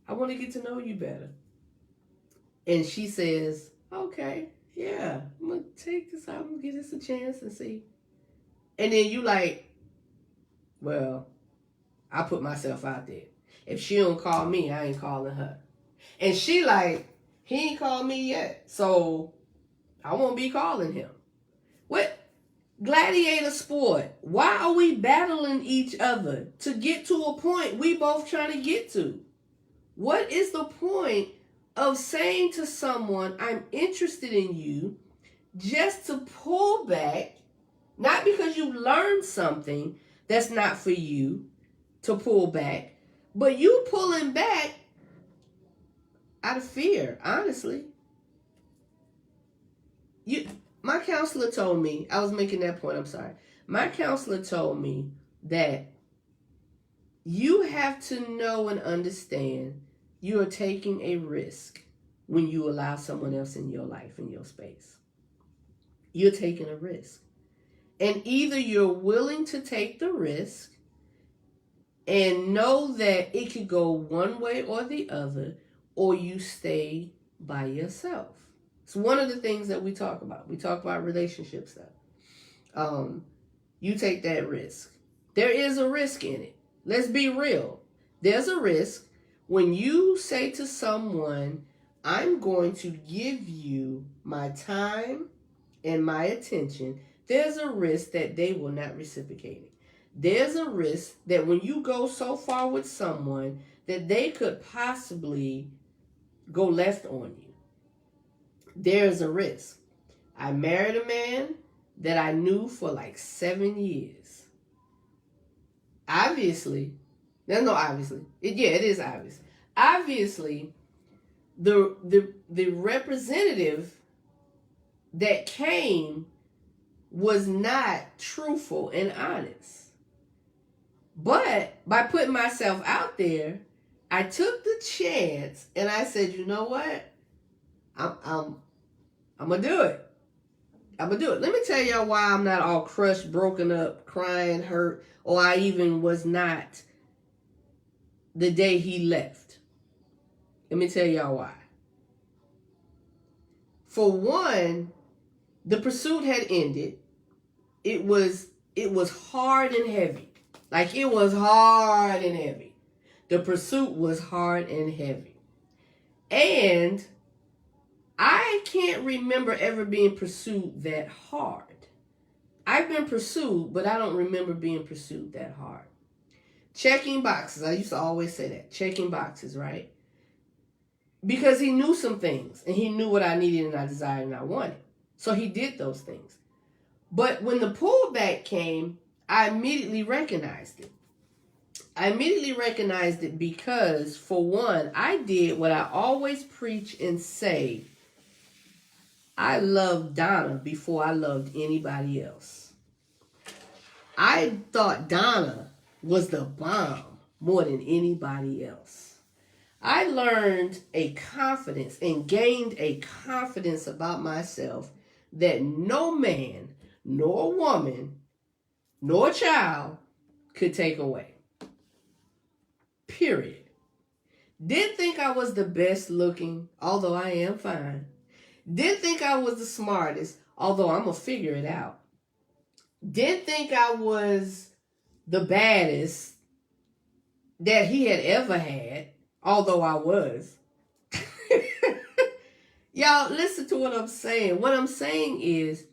Speaker 1: I want to get to know you better. And she says, okay, yeah, I'm going to take this out and give this a chance and see. And then you like, well, I put myself out there. If she don't call me, I ain't calling her. And she like, he ain't called me yet, so I won't be calling him. What? Gladiator sport. Why are we battling each other to get to a point we both trying to get to? What is the point of saying to someone, I'm interested in you, just to pull back, not because you learned something that's not for you to pull back, but you pulling back out of fear, honestly. My counselor told me, I was making that point, I'm sorry. My counselor told me that you have to know and understand you are taking a risk when you allow someone else in your life, in your space. You're taking a risk. And either you're willing to take the risk and know that it could go one way or the other, or you stay by yourself. It's one of the things that we talk about. We talk about relationship stuff. You take that risk. There is a risk in it. Let's be real. There's a risk when you say to someone, I'm going to give you my time and my attention. There's a risk that they will not reciprocate it. There's a risk that when you go so far with someone that they could possibly go left on you. There's a risk. I married a man that I knew for like 7 years. Obviously, there's no obviously. It is obvious. Obviously, the representative that came was not truthful and honest. But by putting myself out there, I took the chance and I said, you know what? I'm gonna do it. I'm gonna do it. Let me tell y'all why I'm not all crushed, broken up, crying, hurt, or I even was not the day he left. Let me tell y'all why. For one, the pursuit had ended. It was hard and heavy. Like it was hard and heavy. The pursuit was hard and heavy. And I can't remember ever being pursued that hard. I've been pursued, but I don't remember being pursued that hard. Checking boxes. I used to always say that. Checking boxes, right? Because he knew some things, and he knew what I needed and I desired and I wanted. So he did those things. But when the pullback came, I immediately recognized it. I immediately recognized it because, for one, I did what I always preach and say. I loved Donna before I loved anybody else. I thought Donna was the bomb more than anybody else. I learned a confidence and gained a confidence about myself that no man, nor woman, nor child could take away. Period. Didn't think I was the best looking, although I am fine. Didn't think I was the smartest, although I'm going to figure it out. Didn't think I was the baddest that he had ever had, although I was. Y'all, listen to what I'm saying. What I'm saying is,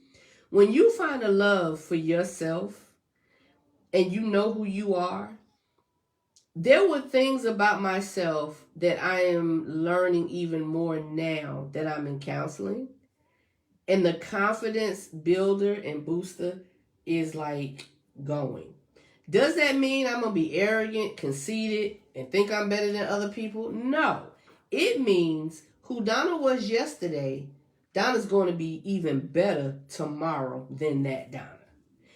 Speaker 1: when you find a love for yourself and you know who you are, there were things about myself that I am learning even more now that I'm in counseling. And the confidence builder and booster is like going. Does that mean I'm going to be arrogant, conceited, and think I'm better than other people? No. It means who Donna was yesterday, Donna's going to be even better tomorrow than that Donna.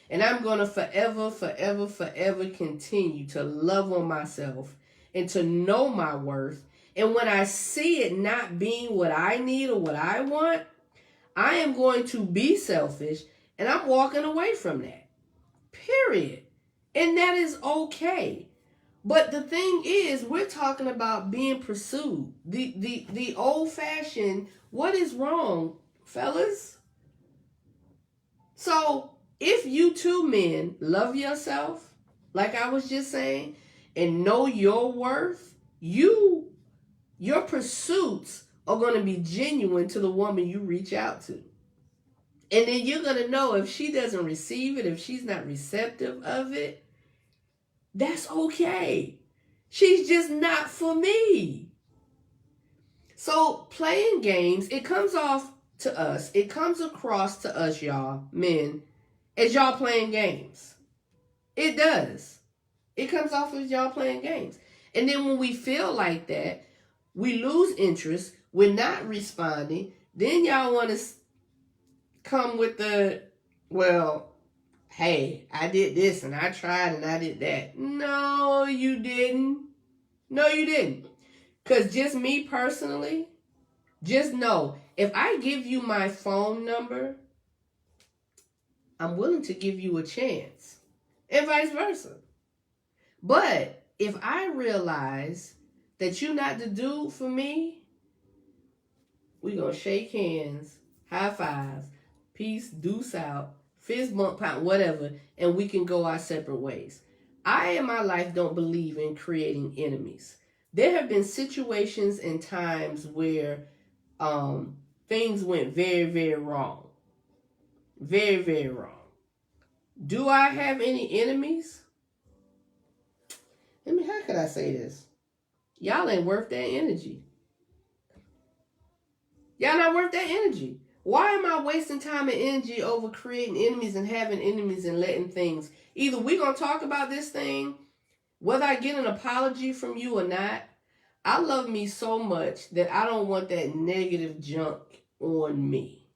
Speaker 1: And I'm going to forever, forever, forever continue to love on myself and to know my worth. And when I see it not being what I need or what I want, I am going to be selfish and I'm walking away from that. Period. And that is okay. But the thing is, we're talking about being pursued. The old-fashioned, what is wrong, fellas? So, if you two men love yourself, like I was just saying, and know your worth, your pursuits are going to be genuine to the woman you reach out to. And then you're going to know if she doesn't receive it, if she's not receptive of it, that's okay. She's just not for me. So playing games, it comes off to us. It comes across to us, y'all, men, as y'all playing games. It does. It comes off as y'all playing games. And then when we feel like that, we lose interest. We're not responding. Then y'all want to come with the, well, hey, I did this and I tried and I did that. No, you didn't. No, you didn't. Because just me personally, just know, if I give you my phone number, I'm willing to give you a chance. And vice versa. But if I realize that you're not the dude for me, we're going to shake hands, high fives, peace, deuce out, fist bump, pound, whatever, and we can go our separate ways. I, in my life, don't believe in creating enemies. There have been situations and times where things went very, very wrong. Very, very wrong. Do I have any enemies? How could I say this? Y'all ain't worth that energy. Y'all not worth that energy. Why am I wasting time and energy over creating enemies and having enemies and letting things... Either we're going to talk about this thing, whether I get an apology from you or not. I love me so much that I don't want that negative junk on me.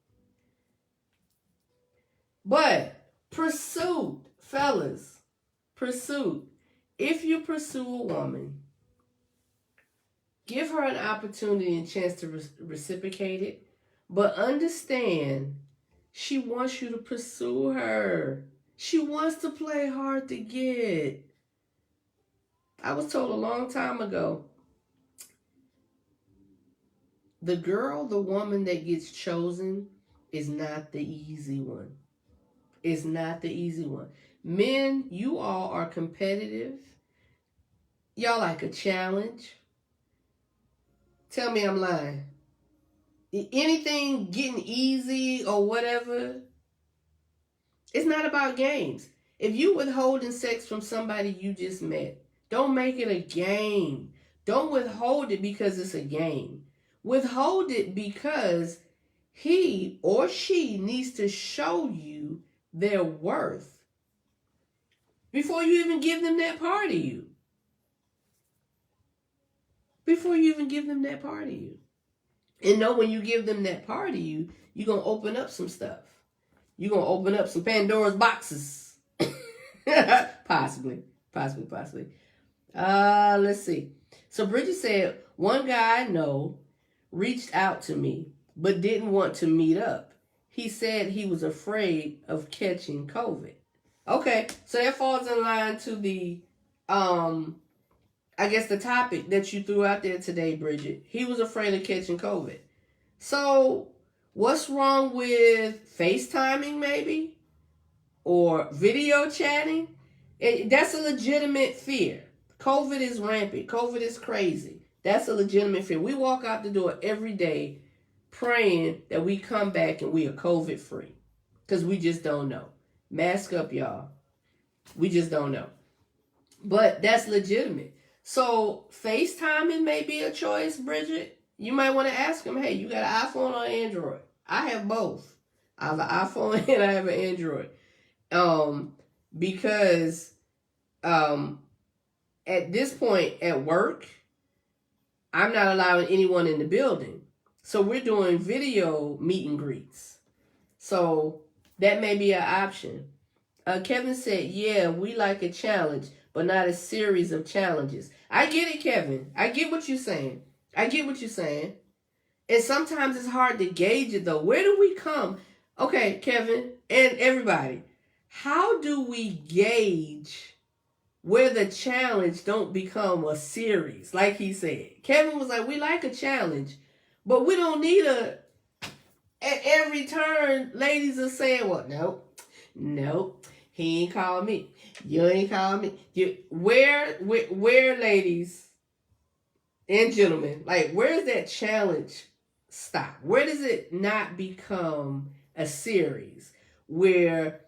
Speaker 1: But pursuit, fellas, pursuit. If you pursue a woman, give her an opportunity and chance to reciprocate it. But understand, she wants you to pursue her. She wants to play hard to get. I was told a long time ago, the woman that gets chosen is not the easy one. It's not the easy one. Men, you all are competitive. Y'all like a challenge. Tell me I'm lying. anything getting easy or whatever, it's not about games. If you withholding sex from somebody you just met, don't make it a game. Don't withhold it because it's a game. Withhold it because he or she needs to show you their worth before you even give them that part of you. Before you even give them that part of you. And know when you give them that part of you, you're going to open up some stuff. You're going to open up some Pandora's boxes. Possibly. Let's see. So Bridget said, one guy I know reached out to me, but didn't want to meet up. He said he was afraid of catching COVID. Okay, so that falls in line to the, I guess the topic that you threw out there today, Bridget. He was afraid of catching COVID. So what's wrong with FaceTiming maybe? Or video chatting? That's a legitimate fear. COVID is rampant. COVID is crazy. That's a legitimate fear. We walk out the door every day praying that we come back and we are COVID free. Because we just don't know. Mask up, y'all. We just don't know. But that's legitimate. So FaceTiming may be a choice, Bridget. You might want to ask them, hey, you got an iPhone or Android? I have both. I have an iPhone and I have an Android. Because at this point at work, I'm not allowing anyone in the building. So we're doing video meet and greets. So that may be an option. Kevin said, yeah, we like a challenge, but not a series of challenges. I get it, Kevin. I get what you're saying. And sometimes it's hard to gauge it, though. Where do we come? Okay, Kevin and everybody, how do we gauge where the challenge don't become a series? Like he said. Kevin was like, we like a challenge, but we don't need a... At every turn, ladies are saying, well, nope, he ain't called me. You ain't called me. Where, ladies and gentlemen, like, where's that challenge stop? Where does it not become a series where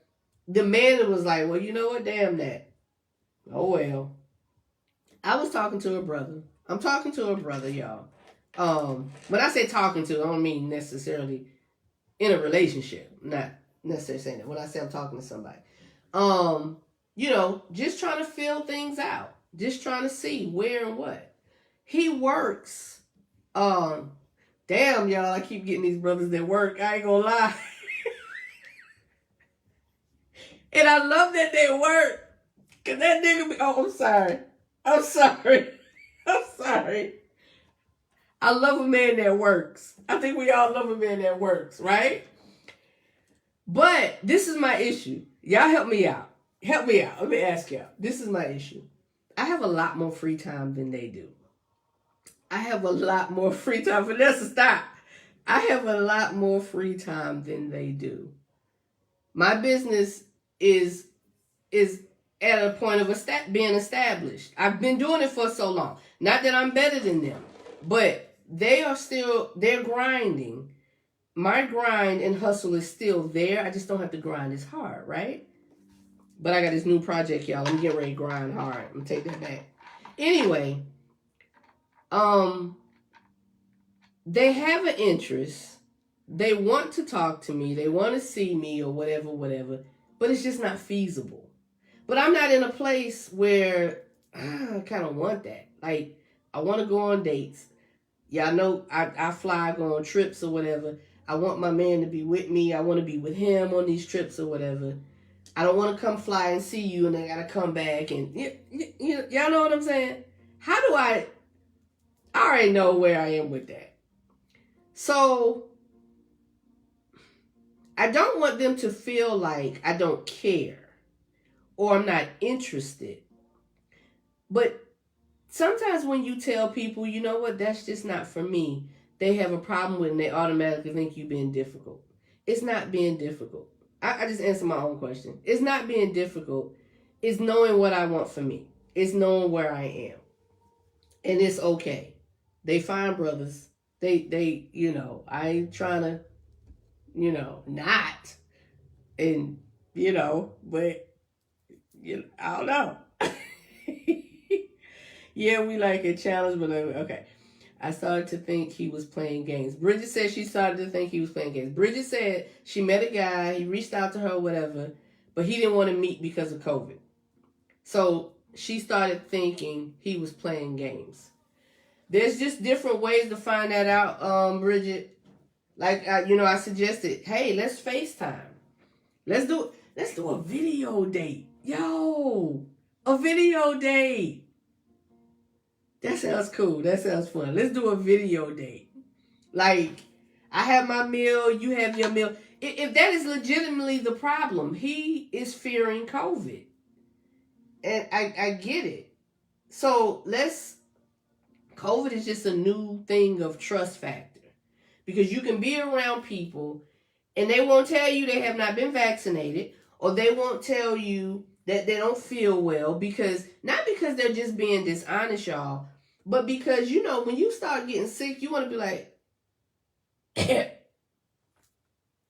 Speaker 1: the man was like, well, you know what, damn that. Oh, well. I was talking to a brother. I'm talking to a brother, y'all. When I say talking to, I don't mean necessarily in a relationship. Not necessarily saying that. When I say I'm talking to somebody. Just trying to feel things out. Just trying to see where and what. He works. Damn, y'all, I keep getting these brothers that work. I ain't gonna lie. And I love that they work. Cause that nigga be, I'm sorry. I love a man that works. I think we all love a man that works, right? But this is my issue. Y'all help me out. Let me ask y'all. This is my issue. I have a lot more free time than they do. I have a lot more free time. Vanessa, stop. I have a lot more free time than they do. My business is at a point of being established. I've been doing it for so long. Not that I'm better than them, but they're grinding. My grind and hustle is still there. I just don't have to grind as hard, right? But I got this new project, y'all. I'm getting ready to grind hard. I'm going to take that back. Anyway, they have an interest. They want to talk to me. They want to see me or whatever. But it's just not feasible. But I'm not in a place where I kind of want that. Like, I want to go on dates. Y'all know I fly, go on trips or whatever. I want my man to be with me. I want to be with him on these trips or whatever. I don't want to come fly and see you and I got to come back. And y'all know what I'm saying? How do I already know where I am with that. So I don't want them to feel like I don't care or I'm not interested. But sometimes when you tell people, you know what, that's just not for me, they have a problem with it and they automatically think you're being difficult. It's not being difficult. I just answered my own question. It's not being difficult. It's knowing what I want for me. It's knowing where I am. And it's okay. They fine brothers. They, I ain't trying to, not, and, but, I don't know. Yeah, we like a challenge, but okay. I started to think he was playing games. Bridget said she started to think he was playing games. Bridget said she met a guy, he reached out to her or whatever, but he didn't want to meet because of COVID. So she started thinking he was playing games. There's just different ways to find that out, Bridget. Like, I suggested, hey, let's FaceTime. Let's do a video date. Yo, a video date. That sounds cool. That sounds fun. Let's do a video date. Like, I have my meal, you have your meal. If that is legitimately the problem, he is fearing COVID. And I get it. So COVID is just a new thing of trust factor. Because you can be around people and they won't tell you they have not been vaccinated, or they won't tell you that they don't feel well, not because they're just being dishonest, y'all, but because, when you start getting sick, you want to be like, wait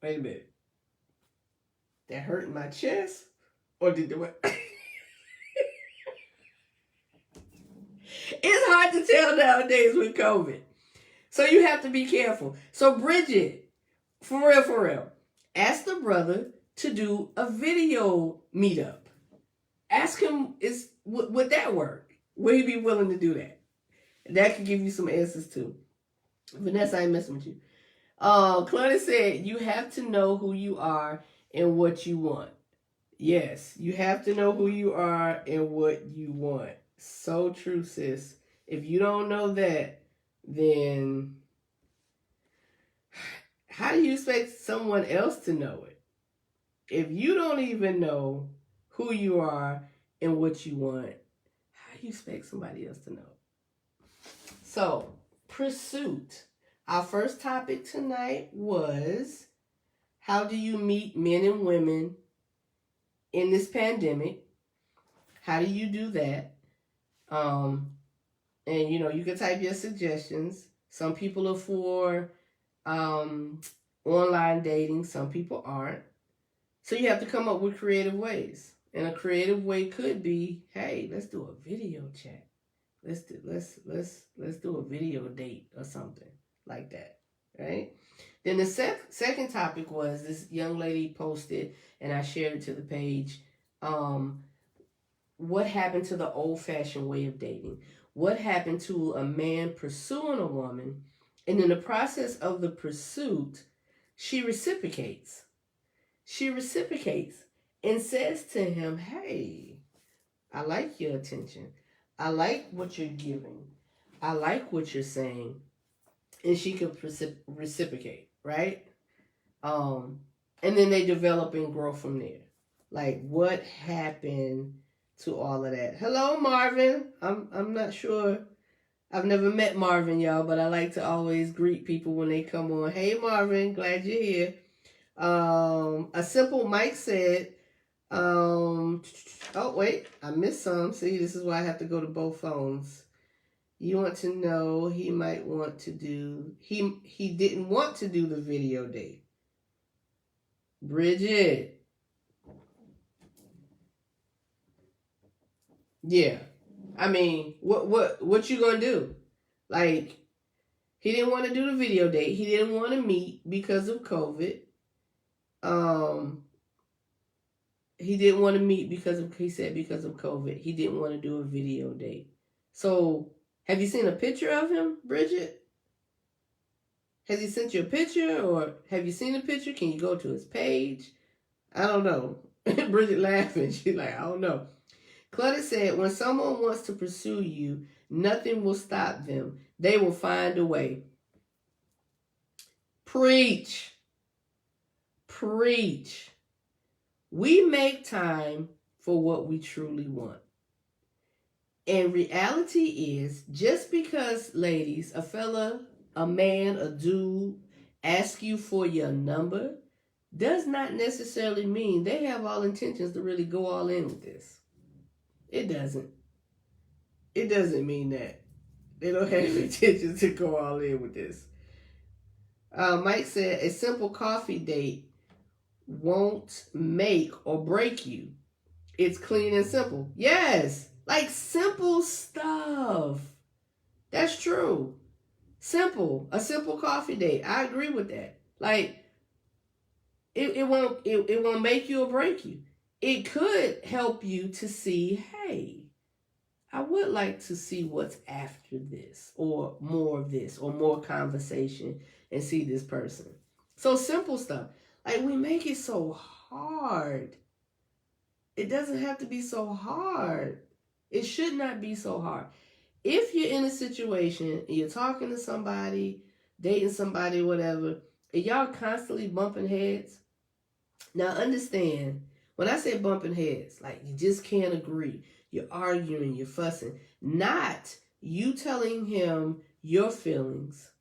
Speaker 1: a minute, that hurt in my chest? Or did the what? It's hard to tell nowadays with COVID. So you have to be careful. So Bridget, for real, ask the brother to do a video meetup. Ask him, would that work? Would he be willing to do that? That could give you some answers too. Vanessa, I ain't messing with you. Claudia said, you have to know who you are and what you want. Yes, you have to know who you are and what you want. So true, sis. If you don't know that, then how do you expect someone else to know it? If you don't even know who you are and what you want, how do you expect somebody else to know? So, pursuit. Our first topic tonight was, how do you meet men and women in this pandemic? How do you do that? And you can type your suggestions. Some people are for online dating, some people aren't. So you have to come up with creative ways. And a creative way could be, hey, let's do a video chat. Let's do a video date or something like that, right? Then the second topic was, this young lady posted, and I shared it to the page. What happened to the old-fashioned way of dating? What happened to a man pursuing a woman, and in the process of the pursuit, she reciprocates. She reciprocates and says to him, hey, I like your attention. I like what you're giving. I like what you're saying. And she can reciprocate, right? And then they develop and grow from there. Like, what happened to all of that? Hello, Marvin. I'm not sure. I've never met Marvin, y'all, but I like to always greet people when they come on. Hey, Marvin, glad you're here. A Simple Mike said, oh, wait, I missed some. See, this is why I have to go to both phones. You want to know, he might want to do, he didn't want to do the video date. Bridget. Yeah. I mean, what you gonna do? Like, he didn't want to do the video date. He didn't want to meet because of COVID. He didn't want to meet because of COVID. He didn't want to do a video date. So, have you seen a picture of him, Bridget? Has he sent you a picture, or have you seen a picture? Can you go to his page? I don't know. Bridget laughing. She's like, I don't know. Claudia said, when someone wants to pursue you, nothing will stop them. They will find a way. Preach. Preach. We make time for what we truly want. And reality is, just because, ladies, a man, a dude, ask you for your number, does not necessarily mean they have all intentions to really go all in with this. It doesn't. It doesn't mean that. They don't have intentions to go all in with this. Mike said a simple coffee date won't make or break you. It's clean and simple. Yes, like simple stuff. That's true. Simple. A simple coffee date. I agree with that. Like it won't make you or break you. It could help you to see, hey, I would like to see what's after this, or more of this, or more conversation, and see this person. So simple stuff. Like, we make it so hard. It doesn't have to be so hard. It should not be so hard. If you're in a situation and you're talking to somebody, dating somebody, whatever, and y'all constantly bumping heads, now understand, when I say bumping heads, like you just can't agree. You're arguing, you're fussing. Not you telling him your feelings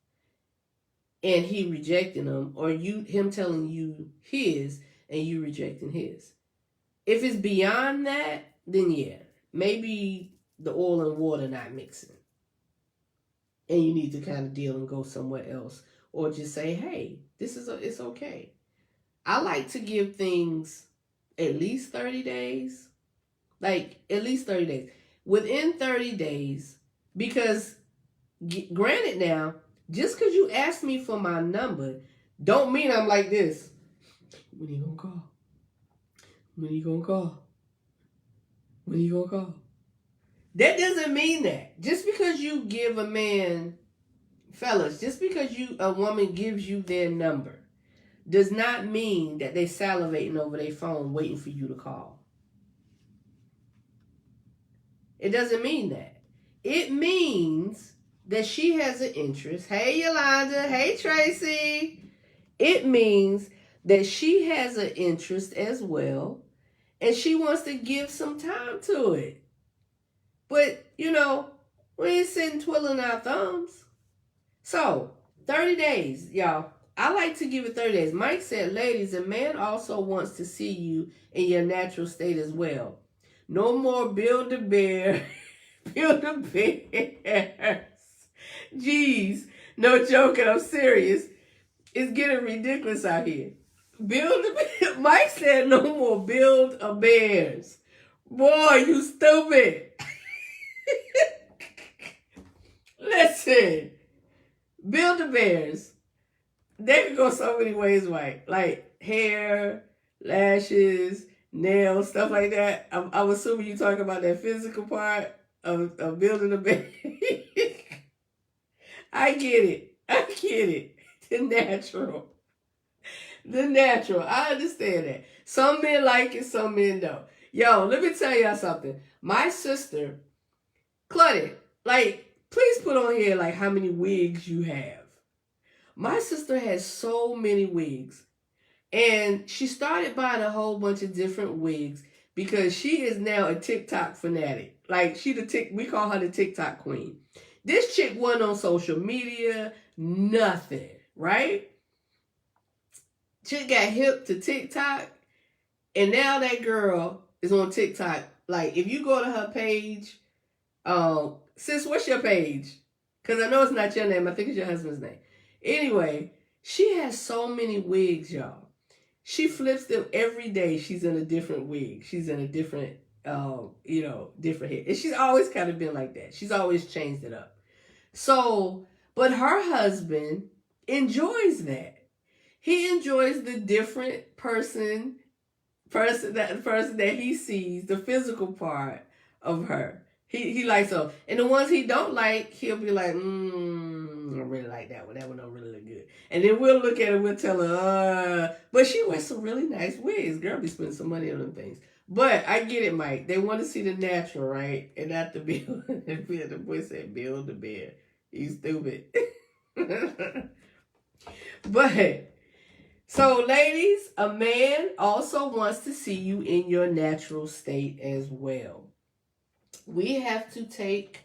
Speaker 1: and he rejecting them, or him telling you his and you rejecting his. If it's beyond that, then yeah, maybe the oil and water not mixing. And you need to kind of deal and go somewhere else. Or just say, hey, it's okay. I like to give things at least 30 days. Like, at least 30 days. Within 30 days, because granted now, just because you asked me for my number, don't mean I'm like this. When you gonna call? When you gonna call? When you gonna call? That doesn't mean that. Just because you give a man, fellas, just because a woman gives you their number, does not mean that they salivating over their phone waiting for you to call. It doesn't mean that. It means that she has an interest. Hey, Yolanda. Hey, Tracy. It means that she has an interest as well, and she wants to give some time to it. But, we ain't sitting twiddling our thumbs. So, 30 days, y'all. I like to give it 30 days. Mike said, ladies, a man also wants to see you in your natural state as well. No more Build-A-Bear. Build-A-Bears. Jeez. No joking. I'm serious. It's getting ridiculous out here. Build-A-Bear. Mike said no more Build-A-Bears. Boy, you stupid. Listen. Build-A-Bears. They could go so many ways, right? Like hair, lashes, nails, stuff like that. I'm assuming you're talking about that physical part of building a bear. I get it. The natural. I understand that. Some men like it, some men don't. Yo, let me tell y'all something. My sister, Claudia, please put on here how many wigs you have. My sister has so many wigs, and she started buying a whole bunch of different wigs because she is now a TikTok fanatic. We call her the TikTok queen. This chick wasn't on social media, nothing, right? Chick got hip to TikTok, and now that girl is on TikTok. If you go to her page, sis, what's your page? Because I know it's not your name. I think it's your husband's name. Anyway, she has so many wigs, y'all. She flips them every day. She's in a different wig. She's in a different, different hair. And she's always kind of been like that. She's always changed it up. So, but her husband enjoys that. He enjoys the different person that he sees, the physical part of her. He likes her. And the ones he don't like, he'll be like, I don't really like that one. That one don't really look good. And then we'll look at it, we'll tell her, but she wears some really nice wigs. Girl be spending some money on them things. But I get it, Mike. They want to see the natural, right? And not the build. The boy said, Build-A-Bear. You stupid. But, so ladies, a man also wants to see you in your natural state as well. We have to take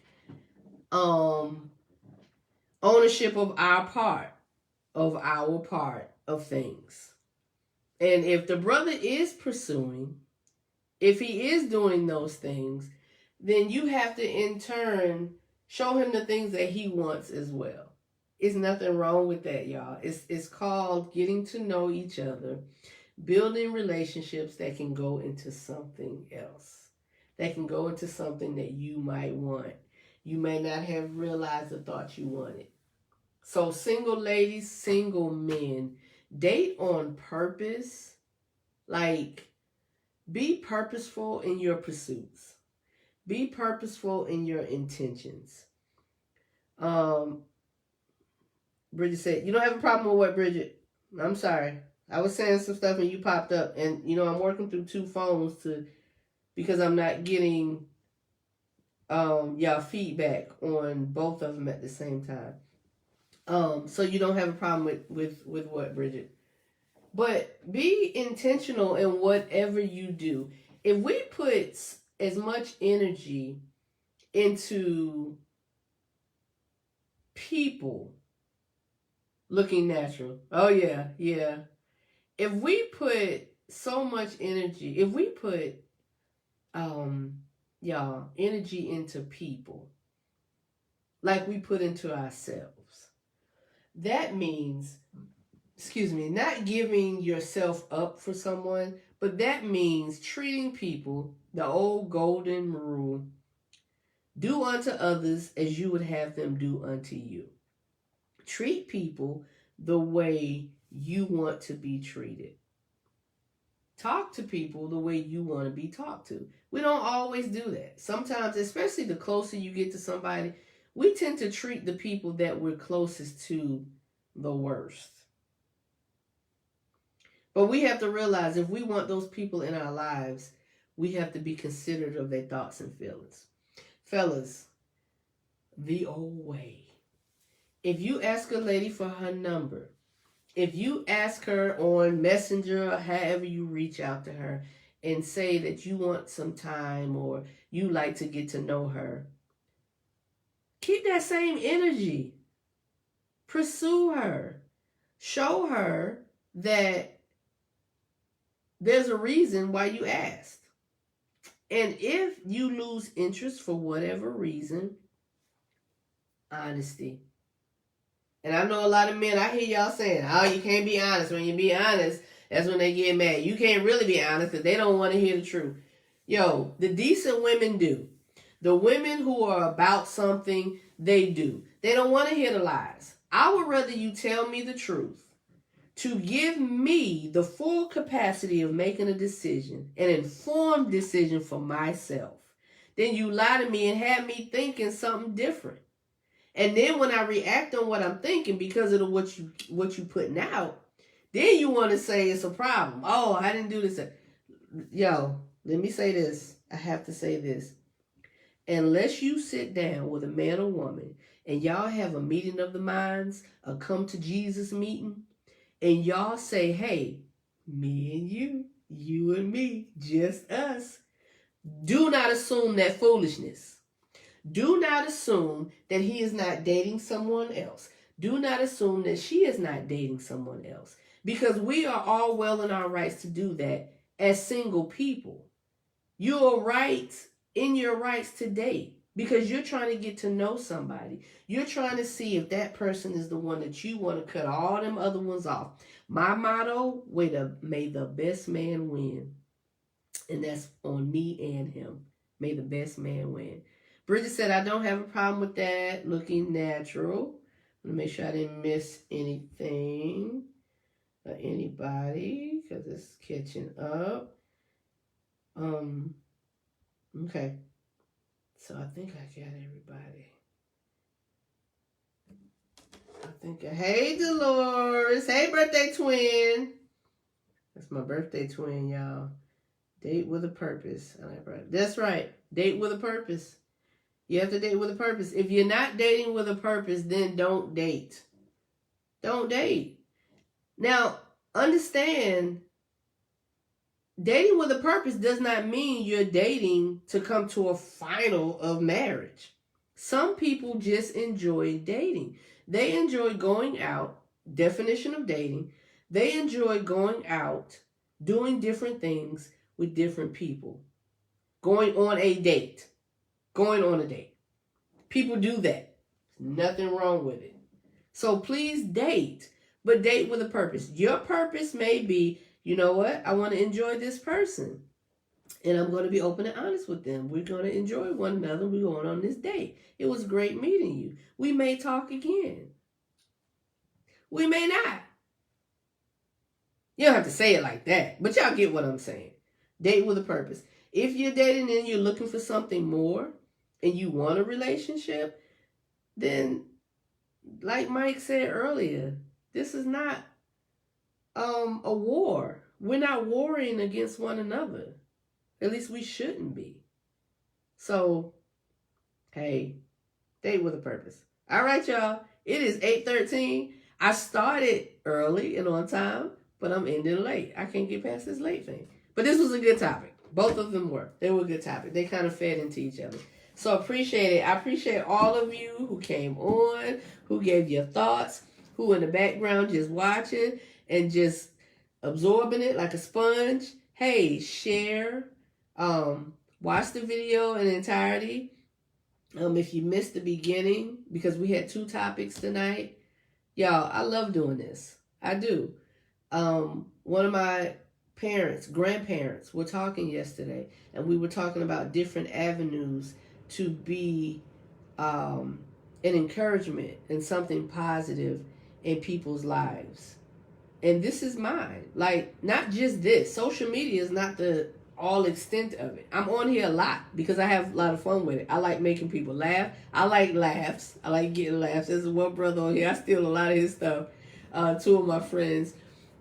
Speaker 1: ownership of our part of things. And if the brother is pursuing, if he is doing those things, then you have to in turn show him the things that he wants as well. It's nothing wrong with that, y'all. It's called getting to know each other, building relationships that can go into something else. That can go into something that you might want. You may not have realized or thought you wanted. So single ladies, single men, date on purpose. Like, be purposeful in your pursuits. Be purposeful in your intentions. Bridget said, you don't have a problem with what, Bridget? I'm sorry. I was saying some stuff and you popped up. And, I'm working through 2 phones because I'm not getting y'all feedback on both of them at the same time. So you don't have a problem with what, Bridget? But be intentional in whatever you do. If we put as much energy into people looking natural. Oh, yeah. If we put so much energy, if we put, energy into people like we put into ourselves, that means, not giving yourself up for someone, but that means treating people, the old golden rule, do unto others as you would have them do unto you. Treat people the way you want to be treated. Talk to people the way you want to be talked to. We don't always do that. Sometimes, especially the closer you get to somebody, we tend to treat the people that we're closest to the worst. But we have to realize if we want those people in our lives, we have to be considerate of their thoughts and feelings. Fellas, the old way. If you ask a lady for her number, if you ask her on Messenger or however you reach out to her and say that you want some time or you like to get to know her, keep that same energy. Pursue her. Show her that there's a reason why you asked. And if you lose interest for whatever reason, honesty. And I know a lot of men, I hear y'all saying, oh, you can't be honest. When you be honest, that's when they get mad. You can't really be honest because they don't want to hear the truth. Yo, the decent women do. The women who are about something, they do. They don't want to hear the lies. I would rather you tell me the truth to give me the full capacity of making a decision, an informed decision for myself, than you lie to me and have me thinking something different. And then when I react on what I'm thinking because of what you putting out, then you want to say it's a problem. Oh, I didn't do this. Yo, let me say this. I have to say this. Unless you sit down with a man or woman and y'all have a meeting of the minds, a come to Jesus meeting, and y'all say, hey, me and you and me, just us. Do not assume that foolishness. Do not assume that he is not dating someone else. Do not assume that she is not dating someone else. Because we are all well in our rights to do that as single people. You are right in your rights to date because you're trying to get to know somebody. You're trying to see if that person is the one that you want to cut all them other ones off. My motto, may the best man win. And that's on me and him. May the best man win. Bridget said, I don't have a problem with that. Looking natural. Let me make sure I didn't miss anything or anybody because it's catching up. Okay. So I think I got everybody. Hey, Dolores. Hey, birthday twin. That's my birthday twin, y'all. Date with a purpose. That's right. Date with a purpose. You have to date with a purpose. If you're not dating with a purpose, then don't date. Don't date. Now, understand, dating with a purpose does not mean you're dating to come to a final of marriage. Some people just enjoy dating. They enjoy going out, definition of dating. They enjoy going out, doing different things with different people. Going on a date. People do that. Nothing wrong with it. So please date, but date with a purpose. Your purpose may be, you know what? I want to enjoy this person. And I'm going to be open and honest with them. We're going to enjoy one another. We're going on this date. It was great meeting you. We may talk again. We may not. You don't have to say it like that, but y'all get what I'm saying. Date with a purpose. If you're dating and you're looking for something more and you want a relationship, then like Mike said earlier, this is not a war. We're not warring against one another. At least we shouldn't be. So, hey, date with a purpose. All right, y'all. It is 8:13. I started early and on time, but I'm ending late. I can't get past this late thing. But this was a good topic. Both of them were. They were a good topic. They kind of fed into each other. So appreciate it. I appreciate all of you who came on, who gave your thoughts, who in the background just watching and just absorbing it like a sponge. Hey, share. Watch the video in entirety. If you missed the beginning, because we had 2 topics tonight. Y'all, I love doing this. I do. One of my grandparents were talking yesterday, and we were talking about different avenues to be an encouragement and something positive in people's lives. And this is mine. Like, not just this. Social media is not the all extent of it. I'm on here a lot because I have a lot of fun with it. I like making people laugh. I like laughs. I like getting laughs. There's one brother on here. I steal a lot of his stuff. 2 of my friends.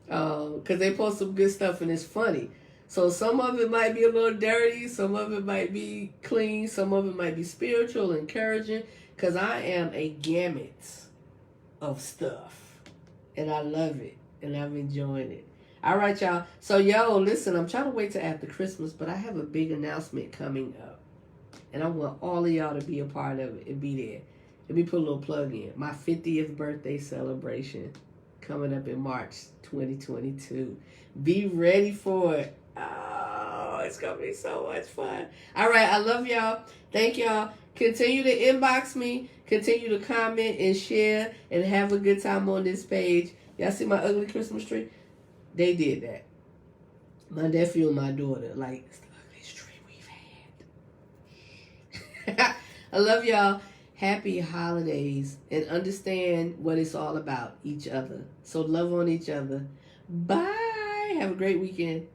Speaker 1: Because they post some good stuff and it's funny. So some of it might be a little dirty. Some of it might be clean. Some of it might be spiritual, encouraging. Because I am a gamut of stuff. And I love it. And I'm enjoying it. All right, y'all. So, listen, I'm trying to wait till after Christmas, but I have a big announcement coming up. And I want all of y'all to be a part of it and be there. Let me put a little plug in. My 50th birthday celebration coming up in March 2022. Be ready for it. Oh, it's going to be so much fun. All right, I love y'all. Thank y'all. Continue to inbox me. Continue to comment and share and have a good time on this page. Y'all see my ugly Christmas tree? They did that. My nephew and my daughter, like, it's the ugliest tree we've had. I love y'all. Happy holidays. And understand what it's all about, each other. So love on each other. Bye. Have a great weekend.